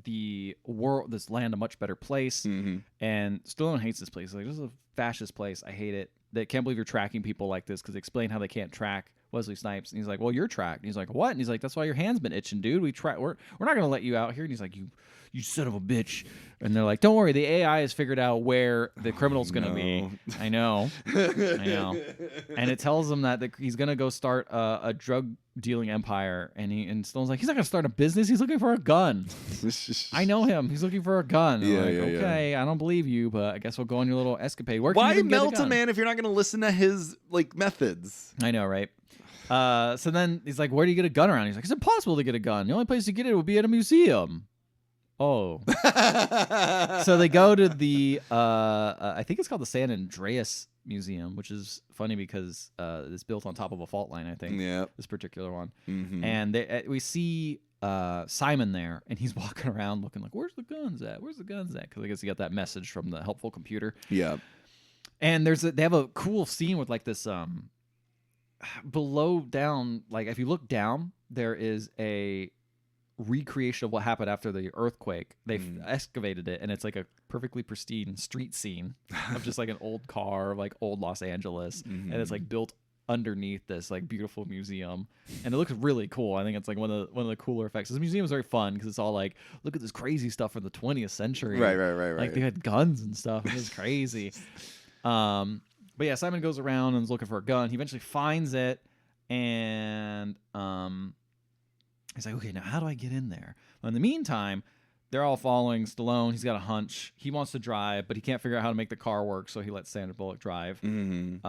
S1: this land a much better place. And Stallone hates this place. Like, this is a fascist place. I hate it. They can't believe you're tracking people like this because they explain how they can't track Wesley Snipes. And he's like, well, you're tracked. And he's like, what? And he's like, that's why your hand's been itching, dude. We're not going to let you out here. And he's like, you son of a bitch. And they're like, don't worry. The AI has figured out where the criminal's going to be. I know. And it tells him that he's going to go start a drug dealing empire. And Stallone's like, he's not going to start a business. He's looking for a gun. I know him. He's looking for a gun. Okay, I don't believe you, but I guess we'll go on your little escapade.
S2: Why melt a man if you're not going to listen to his methods?
S1: I know, right? So then he's like, where do you get a gun around? He's like, it's impossible to get a gun. The only place to get it would be at a museum. Oh. So they go to the I think it's called the San Andreas Museum, which is funny because it's built on top of a fault line, I think.
S2: Yeah.
S1: This particular one.
S2: Mm-hmm.
S1: And we see Simon there, and he's walking around looking like, where's the guns at? Where's the guns at? Because I guess he got that message from the helpful computer.
S2: Yeah.
S1: And they have a cool scene with like this below down, like if you look down, there is a recreation of what happened after the earthquake. They've excavated it, and it's like a perfectly pristine street scene of just like an old car, like old Los Angeles, and it's like built underneath this like beautiful museum, and it looks really cool. I think it's like one of the cooler effects. This museum is very fun because it's all like, look at this crazy stuff from the 20th century.
S2: Right.
S1: Like they had guns and stuff. It was crazy. But yeah, Simon goes around and is looking for a gun. He eventually finds it, and he's like, okay, now how do I get in there? Well, in the meantime, they're all following Stallone. He's got a hunch. He wants to drive, but he can't figure out how to make the car work, so he lets Sandra Bullock drive. And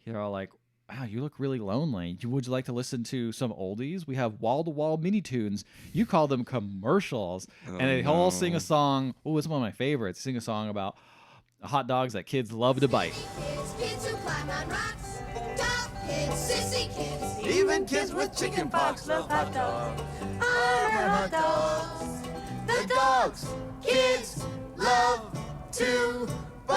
S1: they're all like, wow, you look really lonely. Would you like to listen to some oldies? We have wall-to-wall mini tunes. You call them commercials. And they all sing a song. Oh, it's one of my favorites. Sing a song about hot dogs that kids love to bite.
S5: Kids who climb on rocks, top kids, sissy kids,
S6: Even kids with chicken pox love hot dogs.
S5: I love hot dogs.
S6: The dogs kids love to bite.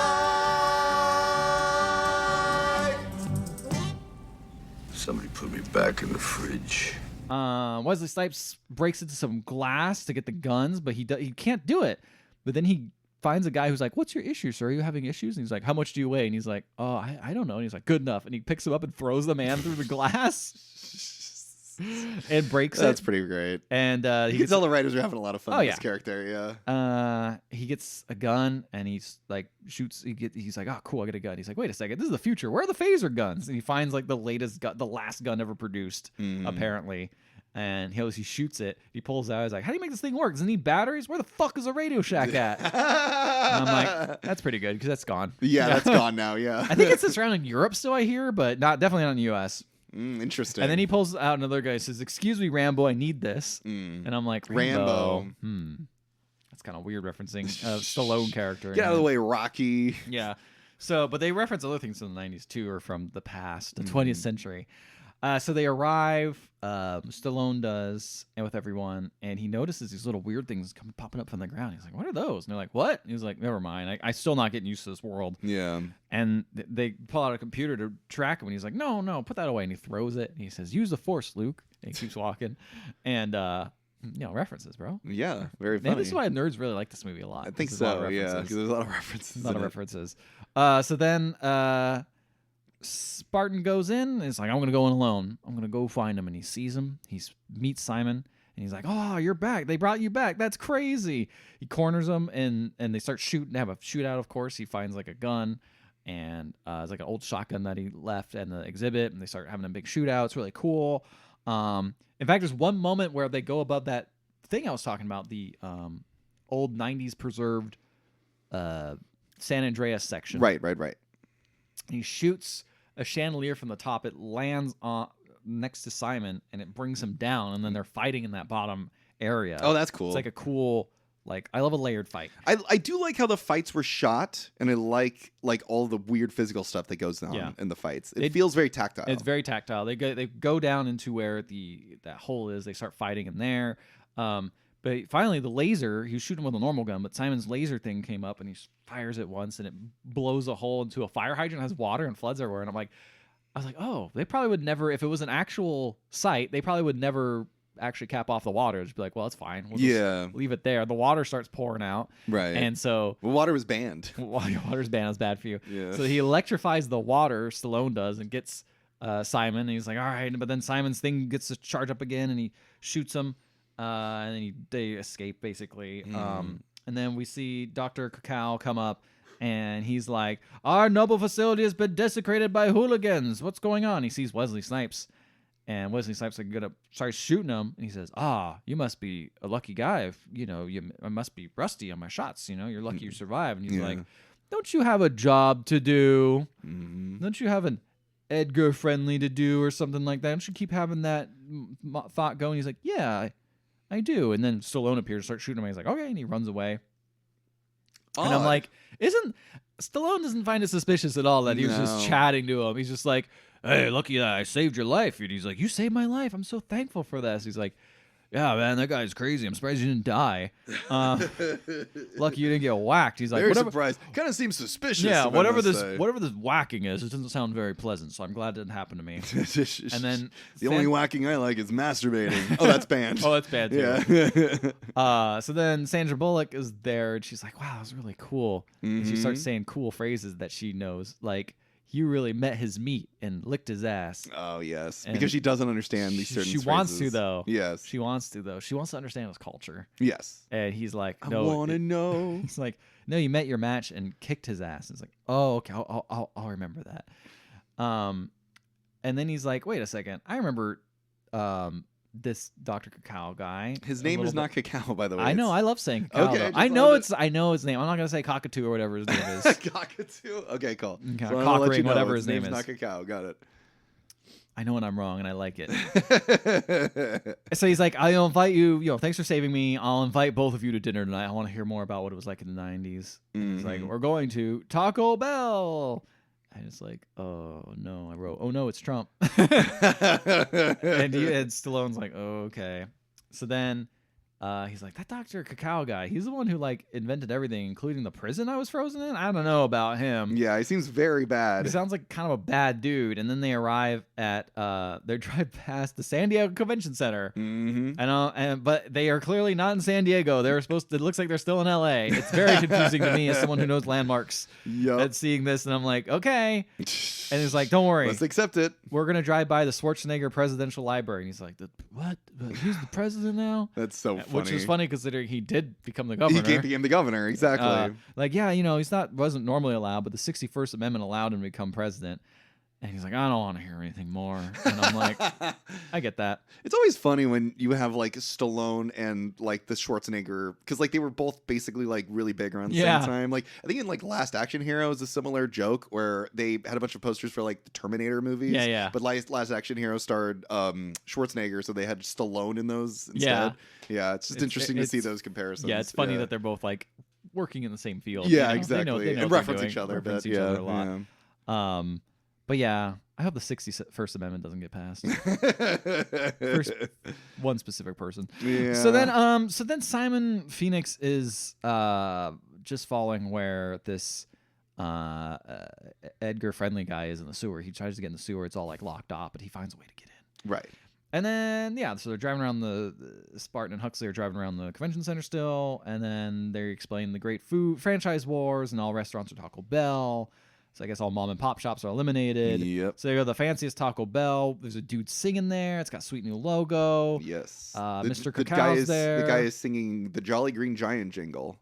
S6: Somebody put me back in the fridge.
S1: Wesley Snipes breaks into some glass to get the guns, but he can't do it. But then he finds a guy who's like, what's your issue, sir? Are you having issues? And he's like, how much do you weigh? And he's like, oh, I don't know. And he's like, good enough. And he picks him up and throws the man through the glass and breaks it.
S2: That's pretty great.
S1: And
S2: You can tell the writers are having a lot of fun with this character, yeah.
S1: he gets a gun and he's like shoots. He's like, oh, cool, I get a gun. He's like, wait a second, this is the future. Where are the phaser guns? And he finds like the latest gun, the last gun ever produced, apparently. And he shoots it. He pulls out. He's like, how do you make this thing work? Does it need batteries? Where the fuck is a Radio Shack at? And I'm like, that's pretty good because that's gone.
S2: Yeah, that's gone now, yeah.
S1: I think it's around in Europe still, I hear, but definitely not in the U.S.
S2: Interesting.
S1: And then he pulls out another guy and says, excuse me, Rambo, I need this. And I'm like, Rambo. That's kind of weird referencing a Stallone character.
S2: Get out of the way, Rocky.
S1: Yeah. So, but they reference other things from the 90s too, or from the past, the 20th century. So they arrive, Stallone does, and with everyone, and he notices these little weird things popping up from the ground. He's like, what are those? And they're like, what? And he's like, never mind. I'm still not getting used to this world.
S2: Yeah.
S1: And they pull out a computer to track him, and he's like, no, put that away. And he throws it, and he says, use the force, Luke. And he keeps walking. And, references, bro.
S2: Yeah, very funny.
S1: Maybe this is why nerds really like this movie a lot.
S2: I think so, yeah, because there's a lot of references.
S1: A lot of references. So then Spartan goes in and it's like, I'm going to go in alone. I'm going to go find him. And he sees him. He meets Simon. And he's like, oh, you're back. They brought you back. That's crazy. He corners him and they start shooting. They have a shootout, of course. He finds like a gun. And it's like an old shotgun that he left in the exhibit. And they start having a big shootout. It's really cool. In fact, there's one moment where they go above that thing I was talking about, the old 90s preserved San Andreas section.
S2: Right.
S1: And he shoots a chandelier from the top. It lands on next to Simon, and it brings him down. And then they're fighting in that bottom area.
S2: Oh, that's cool.
S1: It's like a cool, I love a layered fight.
S2: I do like how the fights were shot, and I like all the weird physical stuff that goes on in the fights. It feels very tactile.
S1: It's very tactile. They go down into where that hole is. They start fighting in there. But finally, the laser, he was shooting with a normal gun, but Simon's laser thing came up and he fires it once and it blows a hole into a fire hydrant, has water and floods everywhere. And I was like, oh, they probably would never, if it was an actual site, they probably would never actually cap off the water. Just be like, well, it's fine. We'll just leave it there. The water starts pouring out.
S2: Right.
S1: And so.
S2: Well, water was banned.
S1: Water's banned. It's bad for you.
S2: Yeah.
S1: So he electrifies the water, Stallone does, and gets Simon. And he's like, all right. But then Simon's thing gets to charge up again and he shoots him. And then they escape, basically. And then we see Dr. Cacao come up, and he's like, our noble facility has been desecrated by hooligans. What's going on? He sees Wesley Snipes, and Wesley Snipes starts shooting him, and he says, you must be a lucky guy. I must be rusty on my shots. You're lucky you survived. And he's like, don't you have a job to do? Don't you have an Edgar friendly to do or something like that? Don't you keep having that thought going? He's like, yeah, I do. And then Stallone appears, starts shooting him. He's like, okay, and he runs away.
S2: Odd.
S1: And I'm like, Stallone doesn't find it suspicious at all that he was just chatting to him. He's just like, hey, lucky that I saved your life. And he's like, you saved my life. I'm so thankful for this. He's like, yeah, man, that guy's crazy. I'm surprised you didn't die. Lucky you didn't get whacked. He's like,
S2: very surprised. Kind of seems suspicious.
S1: Yeah,
S2: if I
S1: whatever
S2: must say.
S1: this whacking is, it doesn't sound very pleasant. So I'm glad it didn't happen to me. And then
S2: the only whacking I like is masturbating. Oh, that's banned.
S1: Oh, that's bad too.
S2: Yeah.
S1: So then Sandra Bullock is there, and she's like, "Wow, that was really cool." And she starts saying cool phrases that she knows, like, "You really met his meat and licked his ass."
S2: Oh yes,
S1: And
S2: because she doesn't understand these certain.
S1: She wants to though.
S2: Yes,
S1: she wants to though. She wants to understand his culture.
S2: Yes.
S1: And he's like, "No,
S2: I want to know."
S1: He's like, "No, you met your match and kicked his ass." And it's like, "Oh, okay, I'll remember that." And then he's like, "Wait a second, I remember this Dr. Cacao guy.
S2: His name is not Cacao, by the way.
S1: I know. I love saying Cacao.
S2: Okay,
S1: I know his name. I'm not gonna say Cockatoo or whatever his name is.
S2: Cockatoo. Okay, cool.
S1: Okay,
S2: So I'll let you know
S1: whatever his name
S2: name's
S1: is.
S2: not Cacao. Got it.
S1: I know when I'm wrong, and I like it. So he's like, I'll invite you. Thanks for saving me. I'll invite both of you to dinner tonight. I want to hear more about what it was like in the '90s. He's like, we're going to Taco Bell. And it's like, oh no, I wrote, oh no, it's Trump. and Stallone's like, oh, okay. So then he's like, that Dr. Cacao guy, he's the one who like invented everything, including the prison I was frozen in. I don't know about him.
S2: Yeah, he seems very bad.
S1: He sounds like kind of a bad dude. And then they arrive at they drive past the San Diego Convention Center. But they are clearly not in San Diego. They're supposed to, it looks like they're still in LA. It's very confusing to me as someone who knows landmarks. And seeing this, and I'm like, okay. And he's like, don't worry,
S2: let's accept it.
S1: We're gonna drive by the Schwarzenegger Presidential Library. And he's like, what? He's the president now?
S2: That's so funny.
S1: Which is funny considering he did become the governor.
S2: He became the governor, exactly.
S1: Wasn't normally allowed, but the 61st Amendment allowed him to become president. And he's like, I don't want to hear anything more. And I'm like, I get that.
S2: It's always funny when you have like Stallone and like the Schwarzenegger, because like they were both basically like really big around the same time. Like I think in like Last Action Hero is a similar joke where they had a bunch of posters for like the Terminator movies.
S1: Yeah.
S2: But Last Action Hero starred Schwarzenegger, so they had Stallone in those instead. Yeah, it's just interesting to see those comparisons.
S1: Yeah, it's funny that they're both like working in the same field.
S2: Yeah, exactly.
S1: They know
S2: and reference each other,
S1: reference each other a lot. But yeah, I hope the 61st Amendment doesn't get passed. First, one specific person.
S2: Yeah.
S1: So then Simon Phoenix is just following where this Edgar Friendly guy is in the sewer. He tries to get in the sewer. It's all like locked off, but he finds a way to get in.
S2: Right.
S1: And then, so they're driving around the Spartan and Huxley are driving around the convention center still. And then they explain the great food franchise wars and all restaurants are Taco Bell. So I guess all mom and pop shops are eliminated.
S2: Yep.
S1: So they go to the fanciest Taco Bell. There's a dude singing there. It's got sweet new logo.
S2: Yes.
S1: Mr. Cacao's there.
S2: The guy is singing the Jolly Green Giant jingle.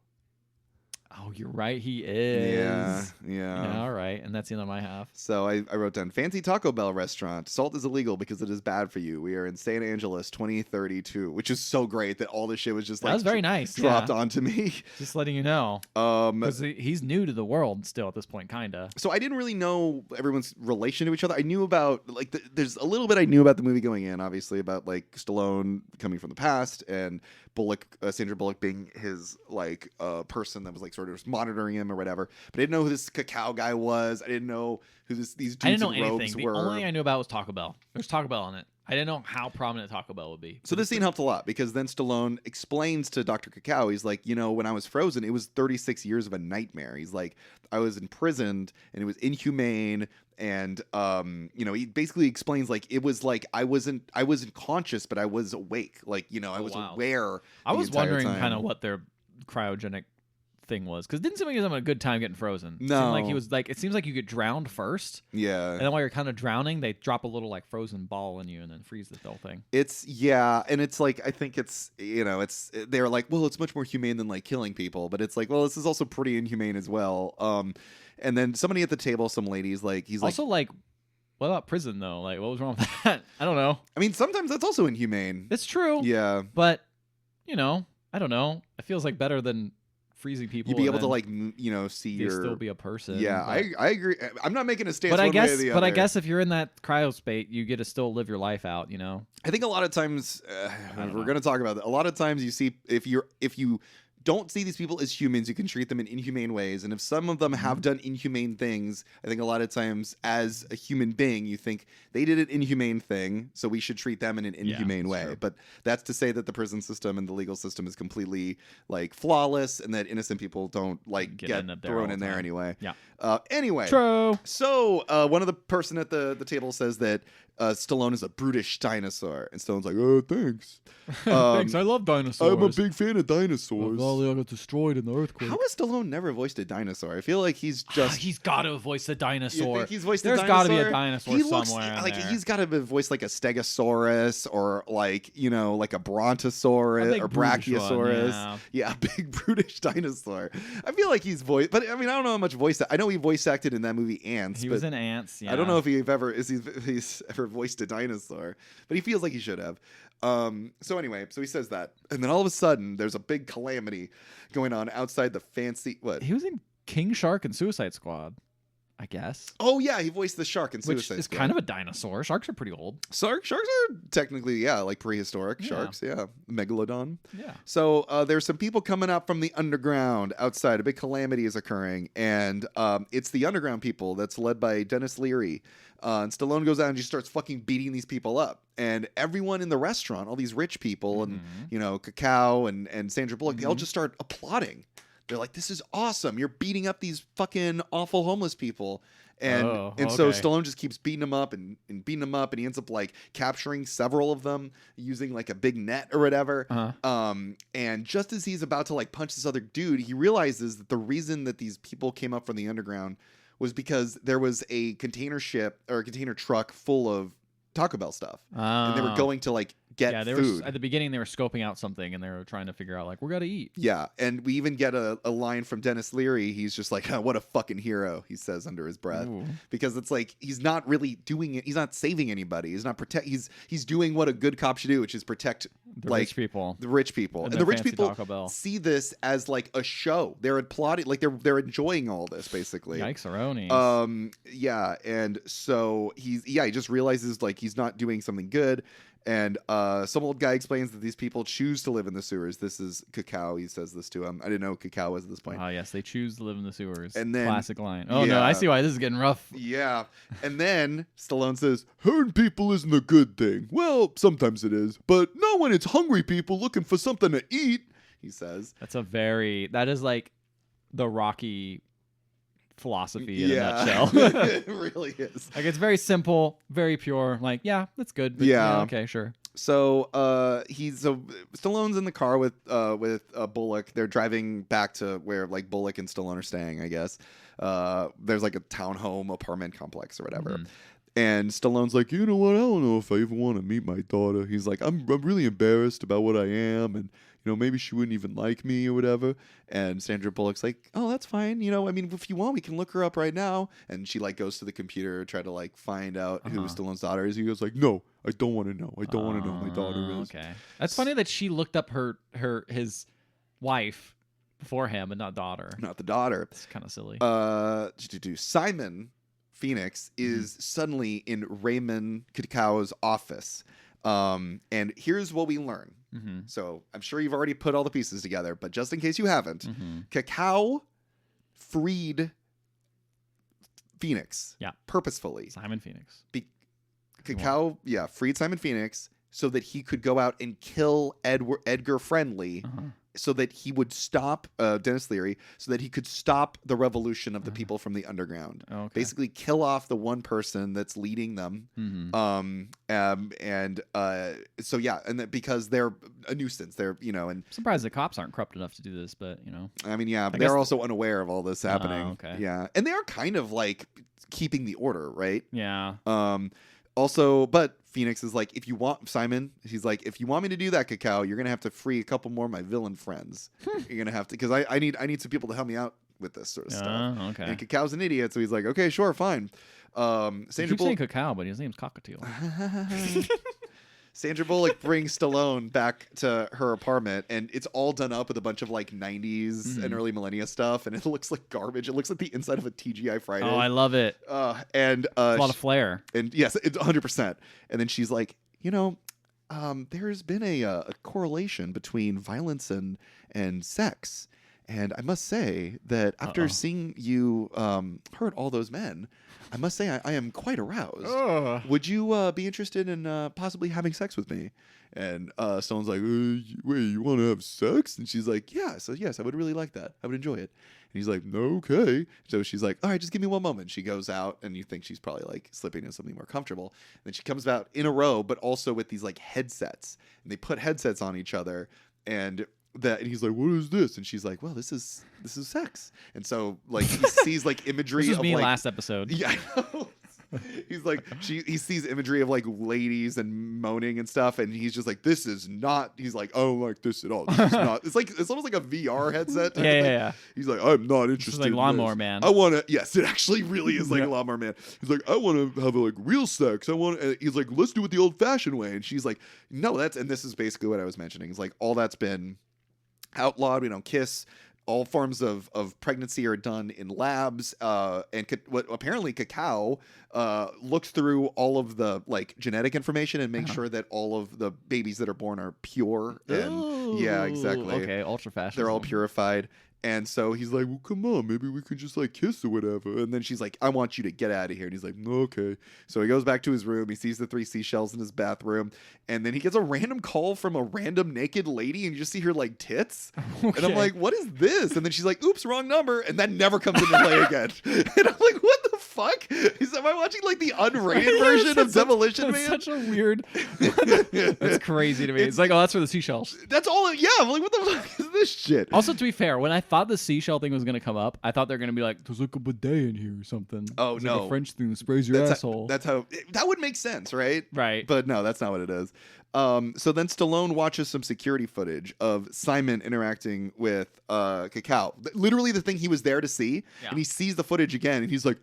S1: Oh, you're right. He is.
S2: Yeah.
S1: All right. And that's the end of my half.
S2: So I wrote down, fancy Taco Bell restaurant. Salt is illegal because it is bad for you. We are in San Angeles 2032, which is so great that all this shit was just like.
S1: That was very nice.
S2: Dropped onto me.
S1: Just letting you know. Because he's new to the world still at this point, kind of.
S2: So I didn't really know everyone's relation to each other. I knew about, like, there's a little bit I knew about the movie going in, obviously, about, like, Stallone coming from the past and Sandra Bullock being his, like, person that was, like, sort of monitoring him or whatever. But I didn't know who this Cacao guy was. I didn't know who these dudes
S1: I didn't know
S2: in robes
S1: anything.
S2: were.
S1: The only thing I knew about was Taco Bell. There's Taco Bell in it. I didn't know how prominent Taco Bell would be.
S2: So this scene helped a lot because then Stallone explains to Dr. Cacao, he's like, when I was frozen, it was 36 years of a nightmare. He's like, I was imprisoned and it was inhumane. And, he basically explains like, it was like, I wasn't conscious, but I was awake. Like, I was aware.
S1: I was wondering
S2: kind
S1: of what their cryogenic thing was, because it didn't seem like he was having a good time getting frozen.
S2: No.
S1: It seemed like he was like, it seems like you get drowned first.
S2: Yeah.
S1: And then while you're kind of drowning, they drop a little like frozen ball in you and then freeze the whole thing.
S2: And it's like, I think it's, they're like, well, it's much more humane than like killing people, but it's like, well, this is also pretty inhumane as well. And then somebody at the table, some ladies, like, he's
S1: also like, what about prison though? Like, what was wrong with that? I don't know.
S2: I mean, sometimes that's also inhumane.
S1: It's true.
S2: Yeah.
S1: But, I don't know. It feels like better than freezing people.
S2: You'd be
S1: and
S2: able to
S1: then
S2: like see
S1: they
S2: your.
S1: still be a person.
S2: Yeah,
S1: but,
S2: I agree. I'm not making a stance.
S1: but I
S2: one way or
S1: guess,
S2: the
S1: but I
S2: other.
S1: guess if you're in that cryospace, you get to still live your life out.
S2: I think a lot of times
S1: don't
S2: we're
S1: know.
S2: going to talk about that. A lot of times you see if you don't see these people as humans, you can treat them in inhumane ways. And if some of them
S1: Mm-hmm.
S2: have done inhumane things, I think a lot of times as a human being, you think they did an inhumane thing, so we should treat them in an inhumane
S1: that's
S2: way.
S1: true.
S2: But that's to say that the prison system and the legal system is completely like flawless, and that innocent people don't like get
S1: end up there all
S2: thrown
S1: the
S2: in there
S1: time.
S2: anyway.
S1: Yeah.
S2: Anyway.
S1: True.
S2: So one of the person at the table says that Stallone is a brutish dinosaur, and Stallone's like, "Oh, thanks.
S1: Thanks. I love dinosaurs.
S2: I'm a big fan of dinosaurs."
S1: Well, I got destroyed in the earthquake.
S2: How has Stallone never voiced a dinosaur? I feel like he's just.
S1: He's got to have voiced a dinosaur.
S2: You think he's voiced
S1: There's
S2: a dinosaur?
S1: got to be a dinosaur
S2: He looks
S1: somewhere. in
S2: like
S1: there.
S2: he's got to have voiced like a Stegosaurus or like like a Brontosaurus
S1: A big
S2: or
S1: brutish one,
S2: Brachiosaurus. Yeah, a big brutish dinosaur. I feel like he's voiced, but I mean I don't know how much voice. I know he voice acted in that movie Ants.
S1: He
S2: but
S1: was in Ants. Yeah.
S2: I don't know if he's ever voiced a dinosaur, but he feels like he should have. So anyway, so he says that, and then all of a sudden there's a big calamity going on outside the fancy what?
S1: He was in King Shark and Suicide Squad, I guess.
S2: Oh yeah, he voiced the shark in
S1: Which
S2: Suicide
S1: is
S2: Squad.
S1: kind of a dinosaur. Sharks are pretty old.
S2: Sharks are technically like prehistoric sharks. Yeah, megalodon.
S1: Yeah.
S2: So there's some people coming out from the underground outside. A big calamity is occurring, and it's the underground people that's led by Dennis Leary. And Stallone goes out and just starts fucking beating these people up. And everyone in the restaurant, all these rich people, and Cacao and Sandra Bullock, they all just start applauding. They're like, "This is awesome! You're beating up these fucking awful homeless people." And so
S1: okay.
S2: Stallone just keeps beating them up and beating them up, and he ends up like capturing several of them using like a big net or whatever. And just as he's about to like punch this other dude, he realizes that the reason that these people came up from the underground was because there was a container ship or a container truck full of Taco Bell stuff, and they were going to like get
S1: they
S2: food.
S1: were at the beginning. They were scoping out something, and they were trying to figure out like, we got to eat.
S2: Yeah, and we even get a line from Dennis Leary. He's just like, "What a fucking hero," he says under his breath, because it's like he's not really doing it. He's not saving anybody. He's not He's doing what a good cop should do, which is protect
S1: The
S2: like
S1: rich people.
S2: The rich people,
S1: And
S2: and the
S1: their
S2: rich
S1: fancy
S2: people
S1: Taco Bell.
S2: see this as like a show. They're applauding, like they're enjoying all this basically.
S1: Yikes-a-ronies.
S2: Yeah, and so he just realizes like he's not doing something good. And some old guy explains that these people choose to live in the sewers. This is Cacao. He says this to him. I didn't know who Cacao was at this point.
S1: Yes, they choose to live in the sewers.
S2: And then-
S1: classic line. Oh no, I
S2: yeah.
S1: see why this is getting rough.
S2: Yeah. And then Stallone says, "Hurting people isn't a good thing." Well, sometimes it is, but not when it's hungry people looking for something to eat, he says.
S1: That is like the Rocky philosophy in a
S2: Yeah.
S1: nutshell.
S2: It really is.
S1: Like, it's very simple, very pure. Like, yeah, that's good. But
S2: Yeah.
S1: okay, sure.
S2: So Stallone's in the car with Bullock. They're driving back to where like Bullock and Stallone are staying, I guess. There's like a townhome apartment complex or whatever. And Stallone's like, "You know what? I don't know if I even want to meet my daughter." He's like, I'm really embarrassed about what I am, and maybe she wouldn't even like me or whatever. And Sandra Bullock's like, "Oh, that's fine. I mean, if you want, we can look her up right now." And she like goes to the computer, try to like find out who Stallone's daughter is. He goes like, "No, I don't want to know. I don't want to know who my daughter is."
S1: Okay, that's funny that she looked up his wife before him and not daughter.
S2: Not the daughter.
S1: It's kind of silly.
S2: Simon Phoenix is suddenly in Raymond Cacao's office. And here's what we learn. So I'm sure you've already put all the pieces together, but just in case you haven't, Cacao freed Phoenix purposefully.
S1: Simon Phoenix.
S2: Cacao, freed Simon Phoenix so that he could go out and kill Edgar Friendly, so that he would stop Dennis Leary, so that he could stop the revolution of the people from the underground.
S1: Okay.
S2: Basically, kill off the one person that's leading them. And because they're a nuisance, they're and
S1: I'm surprised the cops aren't corrupt enough to do this, but
S2: I mean, but
S1: guess
S2: they're also unaware of all this happening.
S1: Okay.
S2: Yeah, and they are kind of like keeping the order, right?
S1: yeah.
S2: Also, but Phoenix is like, if you want Simon, he's like, if you want me to do that, Cacao, you're gonna have to free a couple more of my villain friends. You're gonna have to, because I need some people to help me out with this sort of stuff.
S1: Okay.
S2: And Cacao's an idiot, so he's like, okay, sure, fine.
S1: He keeps saying Cacao, but his name's Cockatiel.
S2: Sandra Bullock brings Stallone back to her apartment, and it's all done up with a bunch of like 90s and early millennia stuff, and it looks like garbage. It looks like the inside of a TGI Friday.
S1: Oh, I love it.
S2: And
S1: a lot of flair.
S2: And yes, it's 100%. And then she's like, there's been a correlation between violence and sex. And I must say that after seeing you hurt all those men, I must say I am quite aroused. Would you be interested in possibly having sex with me? And someone's like, wait, you want to have sex? And she's like, yeah. So yes, I would really like that. I would enjoy it. And he's like, no, okay. So she's like, all right, just give me one moment. She goes out, and you think she's probably like slipping into something more comfortable. And then she comes out in a row, but also with these like headsets. And they put headsets on each other, and he's like, what is this? And she's like, well, this is sex. And so like he sees like imagery
S1: This was
S2: of
S1: me
S2: like,
S1: last episode.
S2: yeah, I know. He's like, he sees imagery of like ladies and moaning and stuff, and he's just like, this is not. He's like, I don't like this at all. This is not. It's almost like a VR headset.
S1: Yeah.
S2: He's like, I'm not
S1: This
S2: interested.
S1: is like
S2: in
S1: Lawnmower
S2: this.
S1: Man.
S2: I want to. Yes, it actually really is like a Lawnmower Man. He's like, I want to have like real sex. I want. He's like, let's do it the old-fashioned way. And she's like, no, and this is basically what I was mentioning. It's like all that's been outlawed. We don't kiss. All forms of pregnancy are done in labs, and what apparently Cacao looks through all of the like genetic information and makes sure that all of the babies that are born are pure. And yeah, exactly.
S1: Okay, ultra fascist.
S2: They're all purified. And so he's like, well, come on, maybe we could just like kiss or whatever. And then she's like, I want you to get out of here. And he's like, okay. So he goes back to his room. He sees the 3 seashells in his bathroom. And then he gets a random call from a random naked lady. And you just see her like tits. Okay. And I'm like, what is this? And then she's like, oops, wrong number. And that never comes into play again. And I'm like, what the fuck? Am I watching like the unrated version of Demolition Man?
S1: Such a weird. That's crazy to me. It's like, oh, that's for the seashells.
S2: That's all. Yeah. I'm like, what the fuck is this shit?
S1: Also, to be fair, when I thought the seashell thing was going to come up, I thought they were going to be like, there's like a bidet in here or something.
S2: Oh,
S1: it's
S2: no.
S1: Like a French thing that sprays your asshole.
S2: That would make sense, right?
S1: Right.
S2: But no, that's not what it is. So then Stallone watches some security footage of Simon interacting with Cacao. Literally the thing he was there to see. Yeah. And he sees the footage again, and he's like,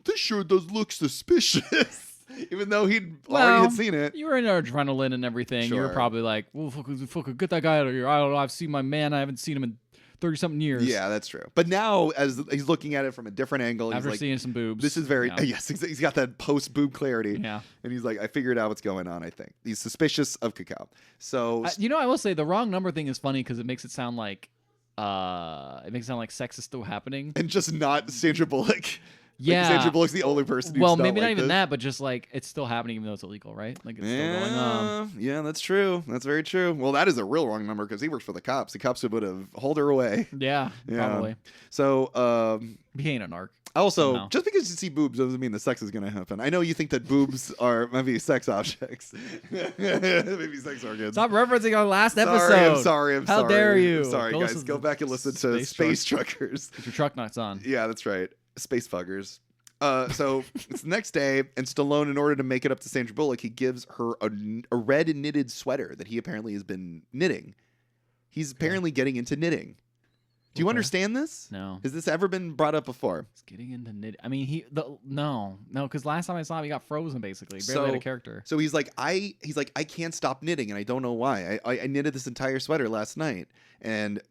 S2: this sure does look suspicious. Even though he'd already had seen it.
S1: You were in adrenaline and everything.
S2: Sure.
S1: You were probably like, well, fuck, get that guy out of here. I don't know. I've seen my man. I haven't seen him in 30-something years.
S2: Yeah, that's true. But now, as he's looking at it from a different angle,
S1: after
S2: he's like,
S1: seeing some boobs.
S2: This is very, yes, he's got that post-boob clarity.
S1: Yeah.
S2: And he's like, I figured out what's going on, I think. He's suspicious of Cacao. So.
S1: I will say the wrong number thing is funny because it makes it sound like sex is still happening.
S2: And just not Sandra Bullock.
S1: Yeah.
S2: Like Sandra Bullock's the only person who's
S1: well,
S2: not
S1: maybe not
S2: like
S1: even
S2: this.
S1: that, but just like it's still happening even though it's illegal, right? Like it's still going on.
S2: Yeah, that's true. That's very true. Well, that is a real wrong number because he works for the cops. The cops would have hauled her away.
S1: Yeah, probably.
S2: So,
S1: he ain't a narc.
S2: Also, just because you see boobs doesn't mean the sex is going to happen. I know you think that boobs are maybe sex objects. Maybe sex organs.
S1: Stop referencing our last episode.
S2: I'm sorry.
S1: How dare you?
S2: I'm sorry, guys. Go back and listen to Space Truckers.
S1: If your truck knocks on.
S2: Yeah, that's right. Space fuggers. So it's the next day, and Stallone, in order to make it up to Sandra Bullock, he gives her a red knitted sweater that he apparently has been knitting. He's apparently getting into knitting. Do you understand this?
S1: No.
S2: Has this ever been brought up before?
S1: He's getting into knitting. I mean, no, because last time I saw him, he got frozen basically. He barely had a character.
S2: So he's like, I can't stop knitting, and I don't know why. I knitted this entire sweater last night, and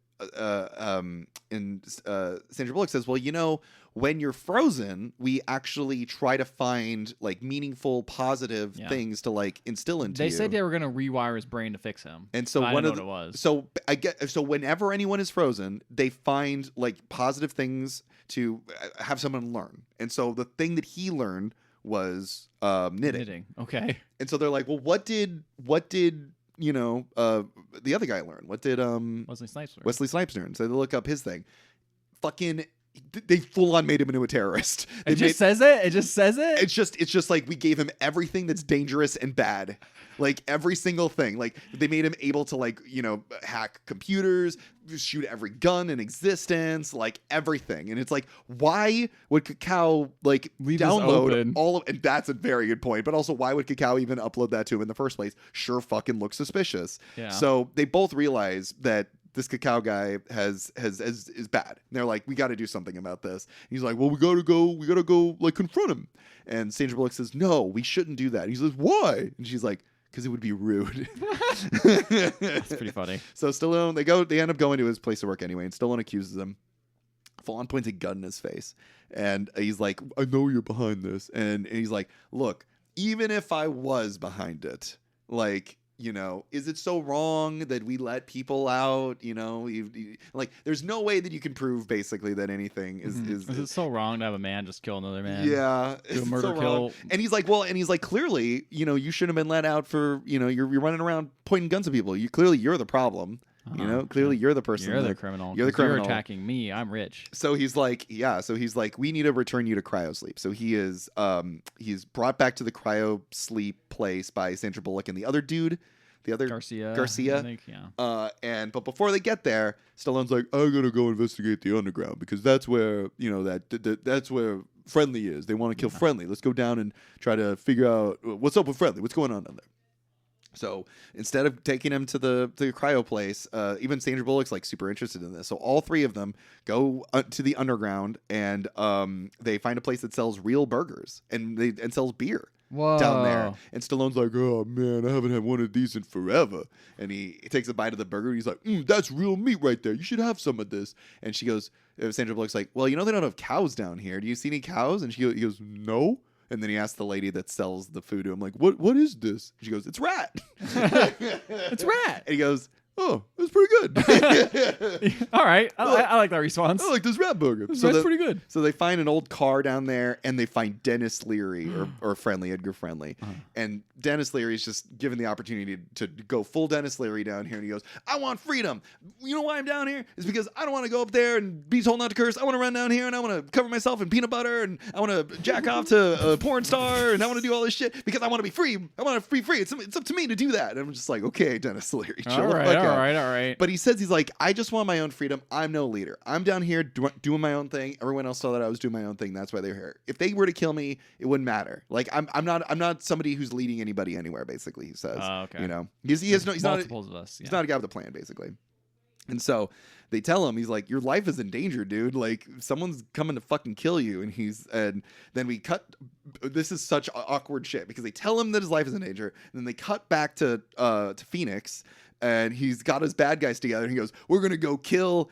S2: Sandra Bullock says, well, when you're frozen, we actually try to find like meaningful, positive things to like instill into you.
S1: They said they were going to rewire his brain to fix him.
S2: And so
S1: one of it was.
S2: So whenever anyone is frozen, they find like positive things to have someone learn. And so the thing that he learned was knitting.
S1: Okay.
S2: And so they're like, well, what did the other guy learn? What did
S1: Wesley Snipes learn?
S2: Wesley Snipes learn? So they look up his thing. Fucking, they full on made him into a terrorist.
S1: It just says it.
S2: It's just like we gave him everything that's dangerous and bad, like every single thing. Like they made him able to like hack computers, shoot every gun in existence, like everything. And it's like, why would Cacao like download all of? And that's a very good point. But also, why would Cacao even upload that to him in the first place? Sure, fucking looks suspicious. Yeah. So they both realize that this Cacao guy is bad. And they're like, we got to do something about this. And he's like, well, we gotta go like confront him. And Sandra Bullock says, no, we shouldn't do that. And he says, why? And she's like, because it would be rude.
S1: That's pretty funny.
S2: So Stallone, they end up going to his place of work anyway, and Stallone accuses him. Full-on points a gun in his face, and he's like, "I know you're behind this," and he's like, "Look, even if I was behind it, like, you know, is it so wrong that we let people out? You know, like, there's no way that you can prove basically that anything is.
S1: Is it so wrong to have a man just kill another man?
S2: Yeah,
S1: Do a
S2: it's
S1: murder
S2: so
S1: kill.
S2: wrong. And he's like, clearly, you know, you shouldn't have been let out for, you know, you're running around pointing guns at people. You're the problem. You know, clearly you're the person.
S1: You're the criminal.
S2: You're the criminal.
S1: You're attacking me. I'm rich.
S2: So he's like, we need to return you to cryo sleep. So he's brought back to the cryo sleep place by Sandra Bullock and the other dude, Garcia.
S1: I think, yeah.
S2: But before they get there, Stallone's like, I gotta go investigate the underground because that's where, you know, that's where Friendly is. They want to kill Friendly. Let's go down and try to figure out what's up with Friendly. What's going on down there? So instead of taking him to the cryo place, even Sandra Bullock's like super interested in this. So all three of them go to the underground, and they find a place that sells real burgers and sells beer.
S1: Whoa.
S2: Down there. And Stallone's like, oh man, I haven't had one of these in forever. And he takes a bite of the burger. And he's like, that's real meat right there. You should have some of this. And she goes, Sandra Bullock's like, well, you know they don't have cows down here. Do you see any cows? And he goes, no. And then he asks the lady that sells the food to him, like, what is this? And she goes, it's rat.
S1: It's rat.
S2: And he goes, oh, that's pretty good.
S1: All right. I like that response.
S2: I like this rat burger.
S1: That's pretty good.
S2: So they find an old car down there, and they find Dennis Leary, or Friendly, Edgar Friendly. And Dennis Leary is just given the opportunity to go full Dennis Leary down here, and he goes, I want freedom. You know why I'm down here? It's because I don't want to go up there and be told not to curse. I want to run down here, and I want to cover myself in peanut butter, and I want to jack off to a porn star, and I want to do all this shit because I want to be free. I want to be free. It's up to me to do that. And I'm just like, okay, Dennis Leary, chill the fuck out.
S1: All right.
S2: But he says, he's like, I just want my own freedom. I'm no leader. I'm down here doing my own thing. Everyone else saw that I was doing my own thing. That's why they're here. If they were to kill me, it wouldn't matter. Like I'm not somebody who's leading anybody anywhere. Basically, he says.
S1: Okay.
S2: You know, he's not
S1: multiples of us. Yeah.
S2: He's not a guy with a plan, basically. And so they tell him, he's like, your life is in danger, dude. Like someone's coming to fucking kill you. And then we cut. This is such awkward shit because they tell him that his life is in danger. And then they cut back to Phoenix. And he's got his bad guys together. And he goes, we're going to go kill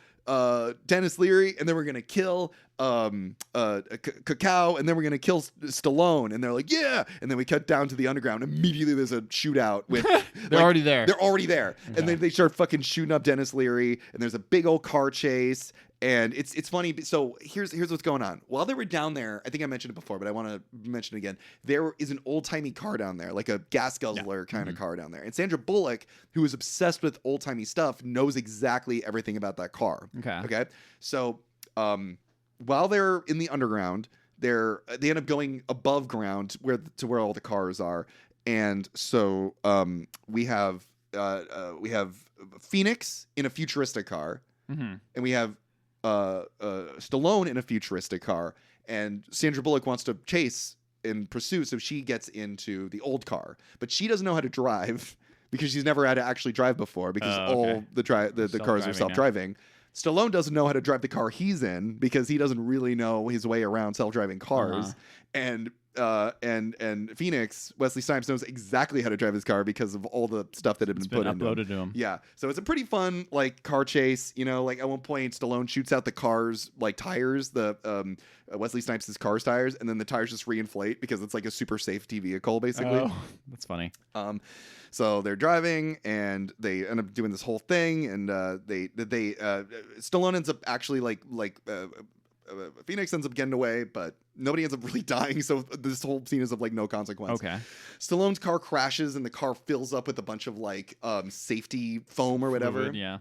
S2: Dennis Leary. And then we're going to kill Cacao. And then we're going to kill Stallone. And they're like, yeah. And then we cut down to the underground. Immediately there's a shootout. With
S1: They're already there.
S2: They're already there.
S1: Okay.
S2: And then they start fucking shooting up Dennis Leary. And there's a big old car chase. And it's funny. So here's what's going on. While they were down there, I think I mentioned it before, but I want to mention it again. There is an old timey car down there, like a gas guzzler kind of car down there. And Sandra Bullock, who is obsessed with old timey stuff, knows exactly everything about that car. Okay. So while they're in the underground, they end up going above ground to where all the cars are. And so we have Phoenix in a futuristic car, and we have Stallone in a futuristic car, and Sandra Bullock wants to chase and pursue, so she gets into the old car, but she doesn't know how to drive because she's never had to actually drive before because all the cars are self-driving. Stallone doesn't know how to drive the car he's in because he doesn't really know his way around self-driving cars, and Phoenix, Wesley Snipes, knows exactly how to drive his car because of all the stuff that had been put
S1: uploaded to him.
S2: Yeah, so it's a pretty fun like car chase. You know, like at one point Stallone shoots out the car's like tires, the Wesley Snipes' car's tires, and then the tires just reinflate because it's like a super safety vehicle basically.
S1: Oh, that's funny.
S2: So they're driving and they end up doing this whole thing, and Stallone ends up actually Phoenix ends up getting away, but nobody ends up really dying. So this whole scene is of like no consequence.
S1: Okay.
S2: Stallone's car crashes and the car fills up with a bunch of like safety foam or whatever.
S1: Fluid, yeah.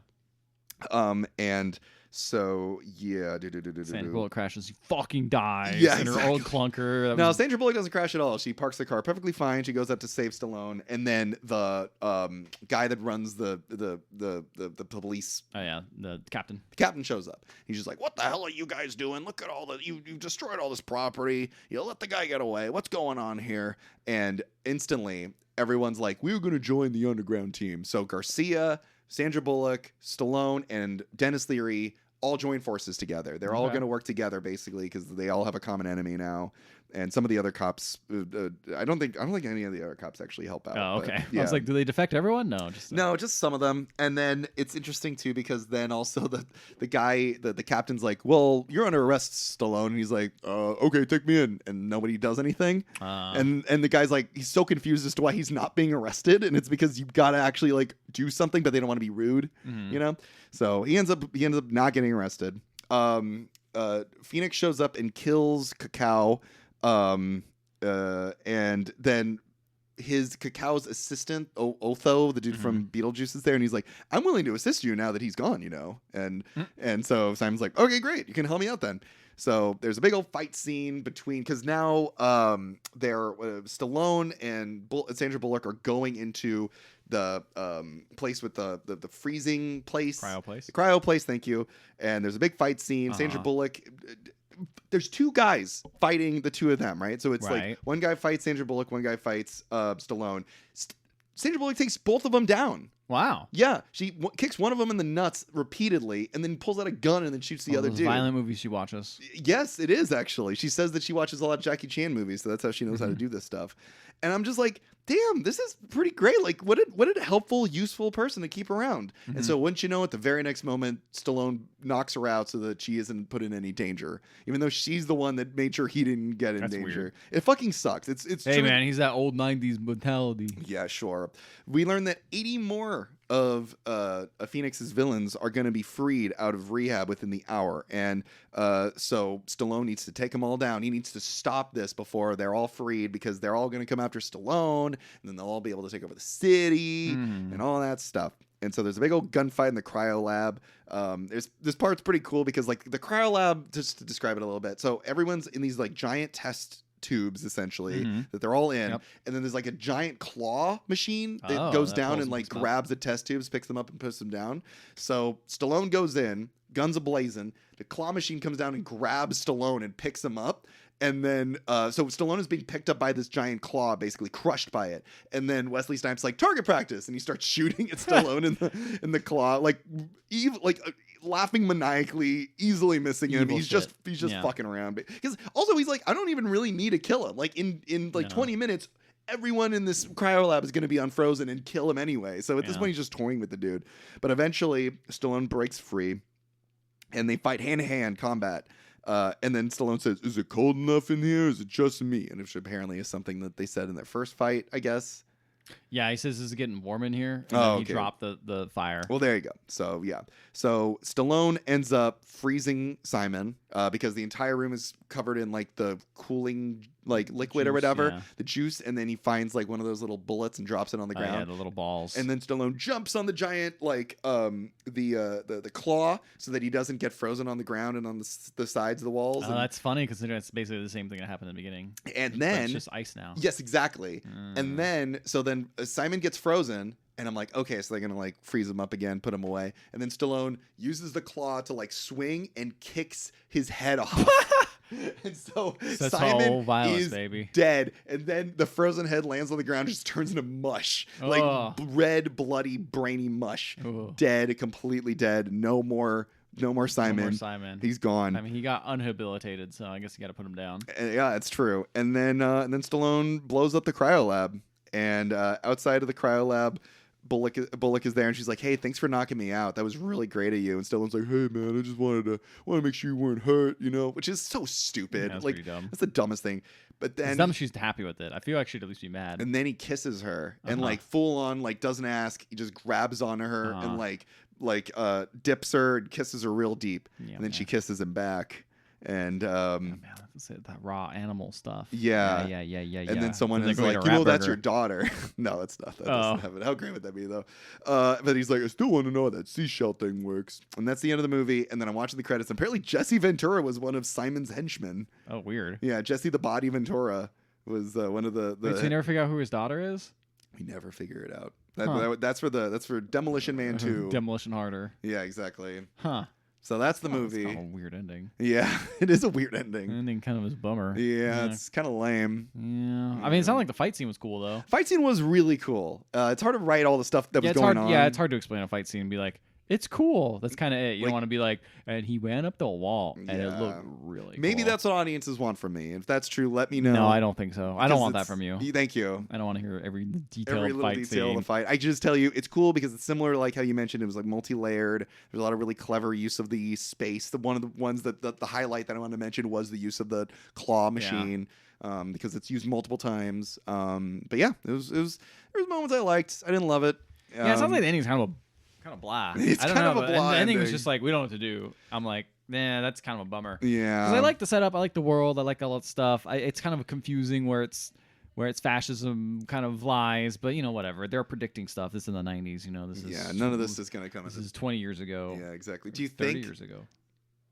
S2: And so yeah,
S1: Sandra Bullock crashes. He fucking dies.
S2: Yeah,
S1: in her old clunker.
S2: No, Sandra Bullock doesn't crash at all. She parks the car perfectly fine. She goes up to save Stallone, and then the guy that runs the police.
S1: Oh yeah, the captain.
S2: The captain shows up. He's just like, "What the hell are you guys doing? Look at all the you destroyed all this property. You let the guy get away. What's going on here?" And instantly, everyone's like, "We were going to join the underground team." So Garcia, Sandra Bullock, Stallone, and Dennis Leary all join forces together. They're all going to work together basically because they all have a common enemy now. and some of the other cops. I don't think any of the other cops actually help out.
S1: Oh,
S2: but,
S1: okay.
S2: yeah.
S1: I was like, do they defect everyone? No,
S2: just some of them. And then it's interesting too because then also the guy, the captain's like, well, you're under arrest, Stallone. And he's like, okay, take me in. And nobody does anything. And the guy's like, he's so confused as to why he's not being arrested, and it's because you've got to actually like do something, but they don't want to be rude, you know. So he ends up not getting arrested. Phoenix shows up and kills Cacao, and then Cacao's assistant Otho, the dude from Beetlejuice, is there, and he's like, I'm willing to assist you now that he's gone, you know. And so Simon's like, okay, great, you can help me out then. So there's a big old fight scene because now they're Stallone and Sandra Bullock are going into the place with the freezing place.
S1: Cryo place.
S2: The cryo place, thank you. And there's a big fight scene. Sandra Bullock, there's two guys fighting the two of them, right? So it's like one guy fights Sandra Bullock, one guy fights Stallone. Sandra Bullock takes both of them down.
S1: Wow.
S2: Yeah, she kicks one of them in the nuts repeatedly, and then pulls out a gun and then shoots the other dude.
S1: Violent movies she watches.
S2: Yes, it is actually. She says that she watches a lot of Jackie Chan movies, so that's how she knows how to do this stuff. And I'm just like, damn, this is pretty great. Like, what a helpful, useful person to keep around. And so, wouldn't you know, at the very next moment, Stallone knocks her out so that she isn't put in any danger, even though she's the one that made sure he didn't get in danger. Weird. It fucking sucks. It's
S1: hey
S2: true.
S1: Man, he's that old '90s mentality.
S2: Yeah, sure. We learned that 80 more of Phoenix's villains are going to be freed out of rehab within the hour, and so Stallone needs to take them all down. He needs to stop this before they're all freed, because they're all going to come after Stallone, and then they'll all be able to take over the city and all that stuff. And so there's a big old gunfight in the cryo lab. This part's pretty cool because, like, the cryo lab, just to describe it a little bit, so everyone's in these like giant test tubes essentially that they're all in, and then there's like a giant claw machine that goes down and like grabs the test tubes, picks them up, and puts them down. So Stallone goes in, guns a-blazing. The claw machine comes down and grabs Stallone and picks him up. And then, so Stallone is being picked up by this giant claw, basically crushed by it. And then Wesley Snipes like, target practice, and he starts shooting at Stallone in the claw, like laughing maniacally, easily missing him. He's just fucking around. Because also he's like, I don't even really need to kill him. Like in 20 minutes, everyone in this cryo lab is going to be unfrozen and kill him anyway. So at this point, he's just toying with the dude. But eventually, Stallone breaks free, and they fight hand-to-hand combat. And then Stallone says, is it cold enough in here? Is it just me? And which apparently is something that they said in their first fight, I guess.
S1: Yeah, he says it's getting warm in here. And then he dropped the fire.
S2: Well, there you go. So, yeah. So Stallone ends up freezing Simon because the entire room is covered in like the cooling like liquid or whatever, the juice, and then he finds like one of those little bullets and drops it on the ground.
S1: Yeah, the little balls.
S2: And then Stallone jumps on the giant like the claw so that he doesn't get frozen on the ground and on the sides of the walls.
S1: Oh, that's funny because it's basically the same thing that happened in the beginning.
S2: And then
S1: it's just ice now.
S2: Yes, exactly. And then Simon gets frozen. And I'm like, okay, so they're going to like freeze him up again, put him away. And then Stallone uses the claw to like swing and kicks his head off. And so Simon is dead. And then the frozen head lands on the ground, just turns into mush. Like red, bloody, brainy mush. Dead, completely dead. No more Simon.
S1: No more Simon.
S2: He's gone.
S1: I mean, he got unhabilitated, so I guess you got to put him down.
S2: Yeah, it's true. And then Stallone blows up the cryo lab. And outside of the cryo lab, Bullock is there, and she's like, "Hey, thanks for knocking me out. That was really great of you." And Stallone's like, "Hey, man, I just wanted to make sure you weren't hurt, you know," which is so stupid.
S1: Yeah, that's
S2: like,
S1: pretty dumb.
S2: That's the dumbest thing. But then
S1: it's dumb she's happy with it. I feel like she'd at least be mad.
S2: And then he kisses her, and like full on, like doesn't ask. He just grabs onto her and like dips her and kisses her real deep, and then she kisses him back. And
S1: that raw animal stuff.
S2: Yeah. And then someone is like, that's your daughter. No, that's not. That doesn't have it. How great would that be, though? But he's like, I still want to know how that seashell thing works. And that's the end of the movie. And then I'm watching the credits. And apparently Jesse Ventura was one of Simon's henchmen.
S1: Oh, weird.
S2: Yeah, Jesse the Body Ventura was one of the.
S1: Wait, so you never figure out who his daughter is?
S2: We never figure it out. That's for Demolition Man 2.
S1: Demolition Harder.
S2: Yeah, exactly.
S1: Huh.
S2: So that's the movie.
S1: It's kind of a weird ending.
S2: Yeah, it is a weird ending.
S1: The ending kind of is a bummer.
S2: Yeah, it's kind of lame.
S1: Yeah. I mean, it sounded like the fight scene was cool, though.
S2: Fight scene was really cool. It's hard to write all the stuff that was going on.
S1: Yeah, it's hard to explain a fight scene and be like, It's cool. That's kind of it. You don't want to be like, and he ran up the wall, and it looked really
S2: Maybe
S1: cool.
S2: that's what audiences want from me. If that's true, let me know.
S1: No, I don't think so. I don't want that from you.
S2: Thank you.
S1: I don't want to hear every detailed
S2: Every little
S1: fight
S2: detail of
S1: scene.
S2: the fight. I just tell you, it's cool because it's similar, like how you mentioned, it was like multi-layered. There's a lot of really clever use of the space. One of the ones that the highlight that I wanted to mention was the use of the claw machine. Because it's used multiple times. But yeah, there was moments I liked. I didn't love it.
S1: Yeah, it sounds like the ending's kind of blah.
S2: It's
S1: I don't
S2: kind
S1: know,
S2: of a
S1: but
S2: blah
S1: the ending was
S2: ending.
S1: just like, we don't know what to do. I'm like, nah, that's kind of a bummer.
S2: Yeah.
S1: Because I like the setup. I like the world. I like all that stuff. It's kind of confusing where it's fascism kind of lies, but whatever. They're predicting stuff. This is in the 90s. This is
S2: none of this is gonna come.
S1: This is 20 years ago.
S2: Yeah, exactly. Do you
S1: 30
S2: think?
S1: years ago.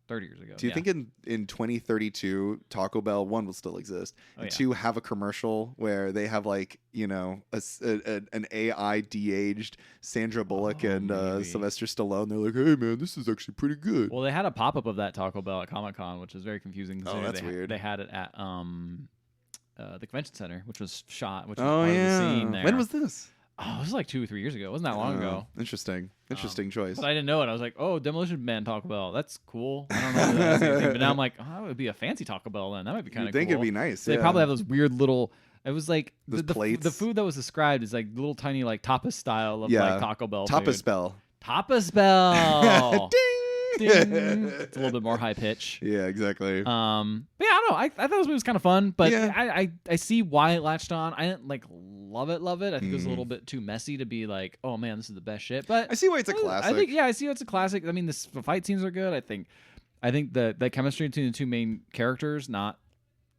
S1: 30 years ago.
S2: Do you think in 2032 Taco Bell one will still exist, and two have a commercial where they have like an AI de-aged Sandra Bullock and Sylvester Stallone? They're like, hey man, this is actually pretty good.
S1: Well, they had a pop up of that Taco Bell at Comic-Con, which is very confusing.
S2: Oh, that's weird.
S1: They had it at the convention center, which was shot, which was
S2: Oh
S1: part of the
S2: yeah.
S1: scene there.
S2: When was this?
S1: Oh, it was like 2 or 3 years ago. It wasn't that long ago.
S2: Interesting choice.
S1: But I didn't know it. I was like, oh, Demolition Man Taco Bell. That's cool. I don't know if that's anything. But now I'm like, oh, that would be a fancy Taco Bell then. That might be kind of cool.
S2: You'd think it'd be nice.
S1: So they probably have those weird little... It was like
S2: Those plates.
S1: The food that was described is like little tiny like tapas style of like Taco Bell
S2: Tapas
S1: food.
S2: Bell.
S1: Tapas Bell.
S2: Ding!
S1: It's a little bit more high pitch.
S2: Yeah, exactly.
S1: But yeah, I don't know. I thought this movie was kind of fun, but
S2: Yeah.
S1: I see why it latched on. I didn't like love it. I think it was a little bit too messy to be like, oh man, this is the best shit. But
S2: I see why it's a classic.
S1: I think I see why it's a classic. I mean, the fight scenes are good. I think the chemistry between the two main characters, not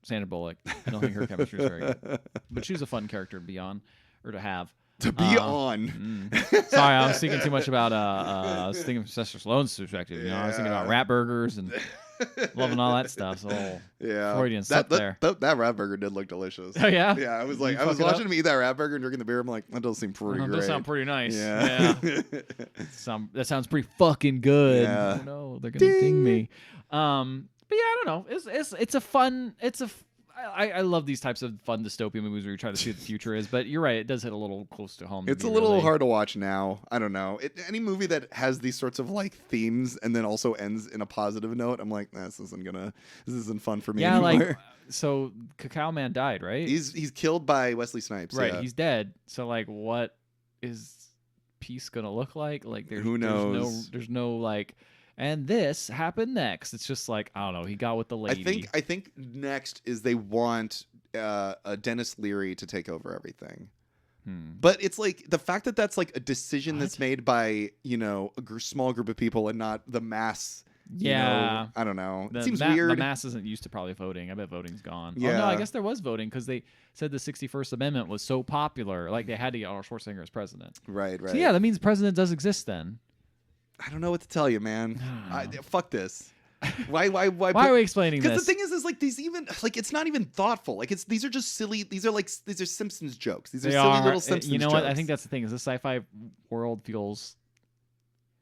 S1: Sandra Bullock. I don't think her chemistry is very good, but she's a fun character to be on or to have.
S2: To be on.
S1: Sorry, I was thinking too much about I was thinking from Sylvester Stallone's perspective. I was thinking about rat burgers and loving all that stuff. So Freudian slip there.
S2: That rat burger did look delicious.
S1: Oh yeah?
S2: Yeah, I was like,
S1: You
S2: I was
S1: fuck it
S2: watching
S1: up?
S2: him eat that rat burger and drinking the beer. I'm like, that does seem pretty
S1: That
S2: great.
S1: does sound pretty nice.
S2: Yeah.
S1: That sounds pretty fucking good.
S2: Yeah.
S1: Oh no, they're gonna ding me. But yeah, I don't know. It's a fun. I love these types of fun dystopian movies where you try to see what the future is. But you're right, it does hit a little close to home.
S2: It's a little hard to watch now. I don't know. Any movie that has these sorts of like themes and then also ends in a positive note, I'm like, this isn't fun for me anymore.
S1: like so Cacao Man died, right?
S2: He's killed by Wesley Snipes.
S1: Right,
S2: yeah.
S1: he's dead. So like, what is peace gonna look like? Like,
S2: Who knows?
S1: There's no like. And this happened next. It's just like, I don't know. He got with the lady.
S2: I think next is they want Dennis Leary to take over everything. But it's like the fact that that's like a decision that's made by a small group of people and not the mass.
S1: Yeah,
S2: I don't know. It seems
S1: The
S2: weird.
S1: mass isn't used to probably voting. I bet voting's gone.
S2: Yeah.
S1: Oh no, I guess there was voting because they said the 61st Amendment was so popular, like they had to get Arnold Schwarzenegger as president.
S2: Right.
S1: So yeah, that means president does exist then.
S2: I don't know what to tell you, man. Fuck this. Why
S1: Why are we explaining this?
S2: Because the thing is like these even like it's not even thoughtful. Like these are just silly. These are Simpsons jokes. These are silly little Simpsons.
S1: You know
S2: jokes.
S1: what? I think that's the thing. Is the sci-fi world feels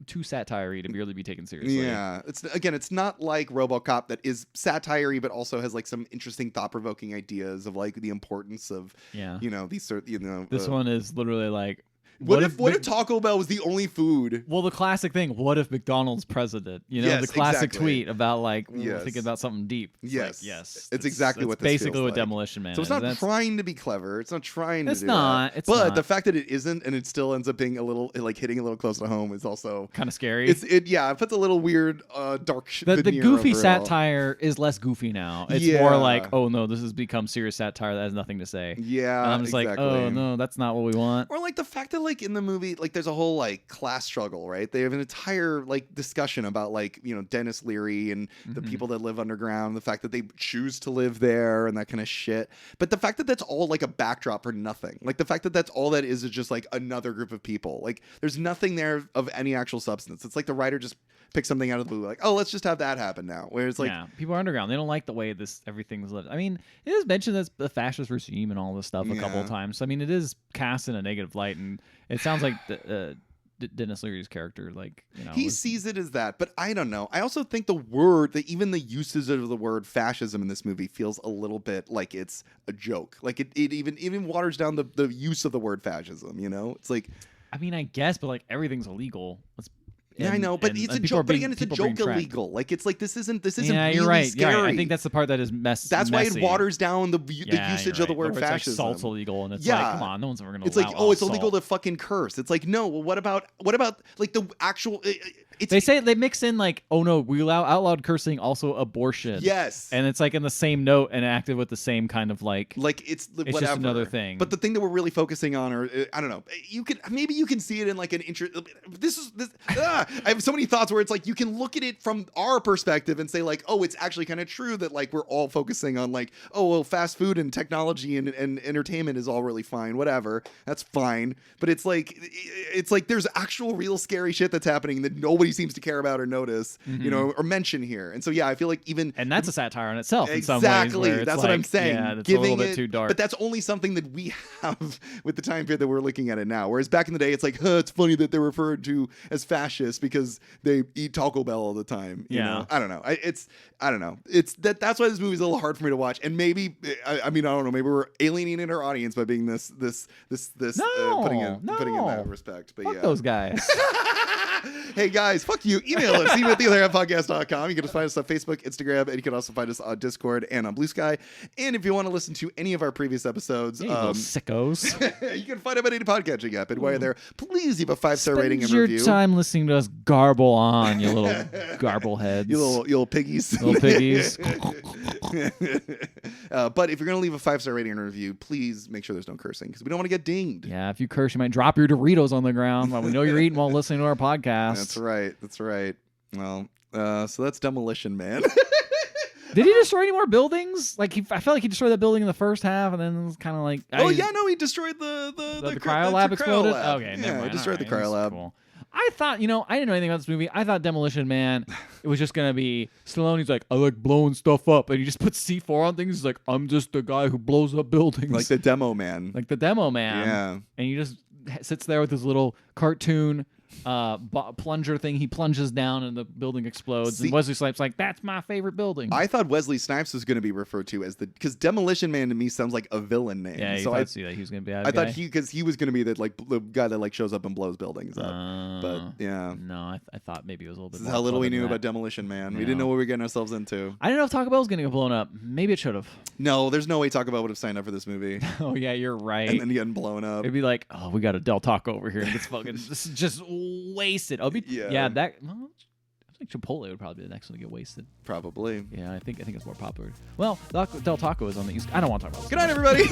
S1: too satire-y to really be taken seriously.
S2: Yeah, it's not like RoboCop that is satire-y but also has like some interesting thought-provoking ideas of like the importance of these sort
S1: This one is literally like.
S2: What if Taco Bell was the only food?
S1: Well, the classic thing. What if McDonald's president?
S2: Yes,
S1: the classic
S2: exactly.
S1: tweet about like
S2: Yes.
S1: thinking about something deep. It's
S2: Yes. It's exactly what this
S1: basically
S2: feels
S1: what
S2: like.
S1: Demolition Man.
S2: So it's
S1: is.
S2: not trying to be clever. It's not trying to.
S1: It's
S2: do
S1: not.
S2: That.
S1: It's
S2: but
S1: not.
S2: the fact that it isn't and it still ends up being a little like hitting a little close to home is also
S1: kind of scary.
S2: It puts a little weird dark.
S1: The
S2: veneer
S1: goofy
S2: over it all.
S1: satire is less goofy now. It's
S2: Yeah.
S1: more like, oh no, this has become serious satire that has nothing to say.
S2: Yeah,
S1: and I'm just
S2: exactly.
S1: like, oh no, that's not what we want.
S2: Or like the fact that like in the movie, like there's a whole like class struggle, right? They have an entire like discussion about like Dennis Leary and the people that live underground, the fact that they choose to live there and that kind of shit. But the fact that that's all like a backdrop for nothing, like the fact that that's all that is just like another group of people. Like there's nothing there of any actual substance. It's like the writer just picked something out of the blue, like, oh, let's just have that happen now. Where it's like,
S1: yeah, people are underground. They don't like the way everything's lived. I mean, it is mentioned as the fascist regime and all this stuff a couple of times. So I mean, it is cast in a negative light, and it sounds like Dennis Leary's character, like
S2: he sees it as that. But I don't know. I also think even the uses of the word fascism in this movie feels a little bit like it's a joke. Like it even waters down the use of the word fascism. It's like,
S1: I mean, I guess, but like everything's illegal.
S2: Yeah, I know, but it's a joke. But again, it's a joke illegal. Like it's like this isn't
S1: Yeah,
S2: really
S1: you're right.
S2: scary.
S1: You're right. I think that's the part that is messy.
S2: That's why it waters down the
S1: Yeah,
S2: usage
S1: you're
S2: of the
S1: right.
S2: word
S1: Or it's
S2: fascism.
S1: Like salt's illegal, and it's
S2: Yeah.
S1: like, come on, no one's ever gonna.
S2: It's like,
S1: allow
S2: oh, it's
S1: salt.
S2: illegal to fucking curse. It's like, no. Well, what about like the actual?
S1: They say they mix in like, oh no, we allow out loud cursing, also abortion.
S2: Yes.
S1: And it's like in the same note and acted with the same kind of like
S2: it's whatever.
S1: just another thing.
S2: But the thing that we're really focusing on, or I don't know, maybe you can see it in like an interest. I have so many thoughts where it's like you can look at it from our perspective and say like, oh, it's actually kind of true that like we're all focusing on like, oh well, fast food and technology and entertainment is all really fine, whatever, that's fine. But it's like there's actual real scary shit that's happening that nobody seems to care about or notice, you know, or mention here. And so yeah, I feel like
S1: and that's a satire in itself.
S2: Exactly.
S1: In some ways,
S2: That's
S1: like,
S2: what I'm saying.
S1: Yeah, it's a little bit too dark.
S2: But that's only something that we have with the time period that we're looking at it now. Whereas back in the day, it's like, it's funny that they're referred to as fascists because they eat Taco Bell all the time. You know? I don't know. I don't know. It's that's why this movie's a little hard for me to watch. And maybe I mean I don't know. Maybe we're alienating our audience by being this putting in that respect. But
S1: Fuck those guys.
S2: Hey guys, fuck you. Email us, email@theotherhalfpodcast.com. You can just find us on Facebook, Instagram, and you can also find us on Discord and on Blue Sky. And if you want to listen to any of our previous episodes,
S1: you little sickos,
S2: you can find them at any podcatching app. And while you're there, please leave a 5-star rating and
S1: your
S2: review.
S1: Time listening to us garble on, you little garble heads.
S2: You little piggies.
S1: Little piggies.
S2: But if you're going to leave a 5-star rating and review, please make sure there's no cursing because we don't want to get dinged.
S1: Yeah, if you curse, you might drop your Doritos on the ground while we know you're eating while listening to our podcast.
S2: That's right. That's right. Well, so that's Demolition Man.
S1: Did he destroy any more buildings? Like I felt like he destroyed that building in the first half, and then it was kind of like.
S2: He destroyed the
S1: cryo lab exploded.
S2: Lab.
S1: Okay,
S2: yeah,
S1: never mind.
S2: He destroyed the cryo lab.
S1: Cool. I thought, I didn't know anything about this movie. I thought Demolition Man, it was just gonna be Stallone. He's like, I like blowing stuff up, and he just puts C4 on things. He's like, I'm just the guy who blows up buildings,
S2: like the Demo Man.
S1: Like the Demo Man.
S2: Yeah.
S1: And he just sits there with his little cartoon plunger thing. He plunges down and the building explodes. And Wesley Snipes like, that's my favorite building.
S2: I thought Wesley Snipes was going to be referred to as because Demolition Man to me sounds like a villain name.
S1: Yeah,
S2: so
S1: I see that he was going to be.
S2: I thought because he was going to be the guy that like shows up and blows buildings up. But yeah,
S1: no, I thought maybe it was a little bit.
S2: This is how little we knew about Demolition Man. We didn't know what we were getting ourselves into.
S1: I didn't know if Taco Bell was going to get blown up. Maybe it should have.
S2: No, there's no way Taco Bell would have signed up for this movie.
S1: Oh yeah, you're right.
S2: And then getting blown up.
S1: It'd be like, oh, we got a Del Taco over here, and it's fucking this is just wasted. I'll be that. Well, I think Chipotle would probably be the next one to get wasted.
S2: Probably.
S1: Yeah, I think it's more popular. Well, Del Taco is on the East. I don't want to talk about this.
S2: Good night, everybody.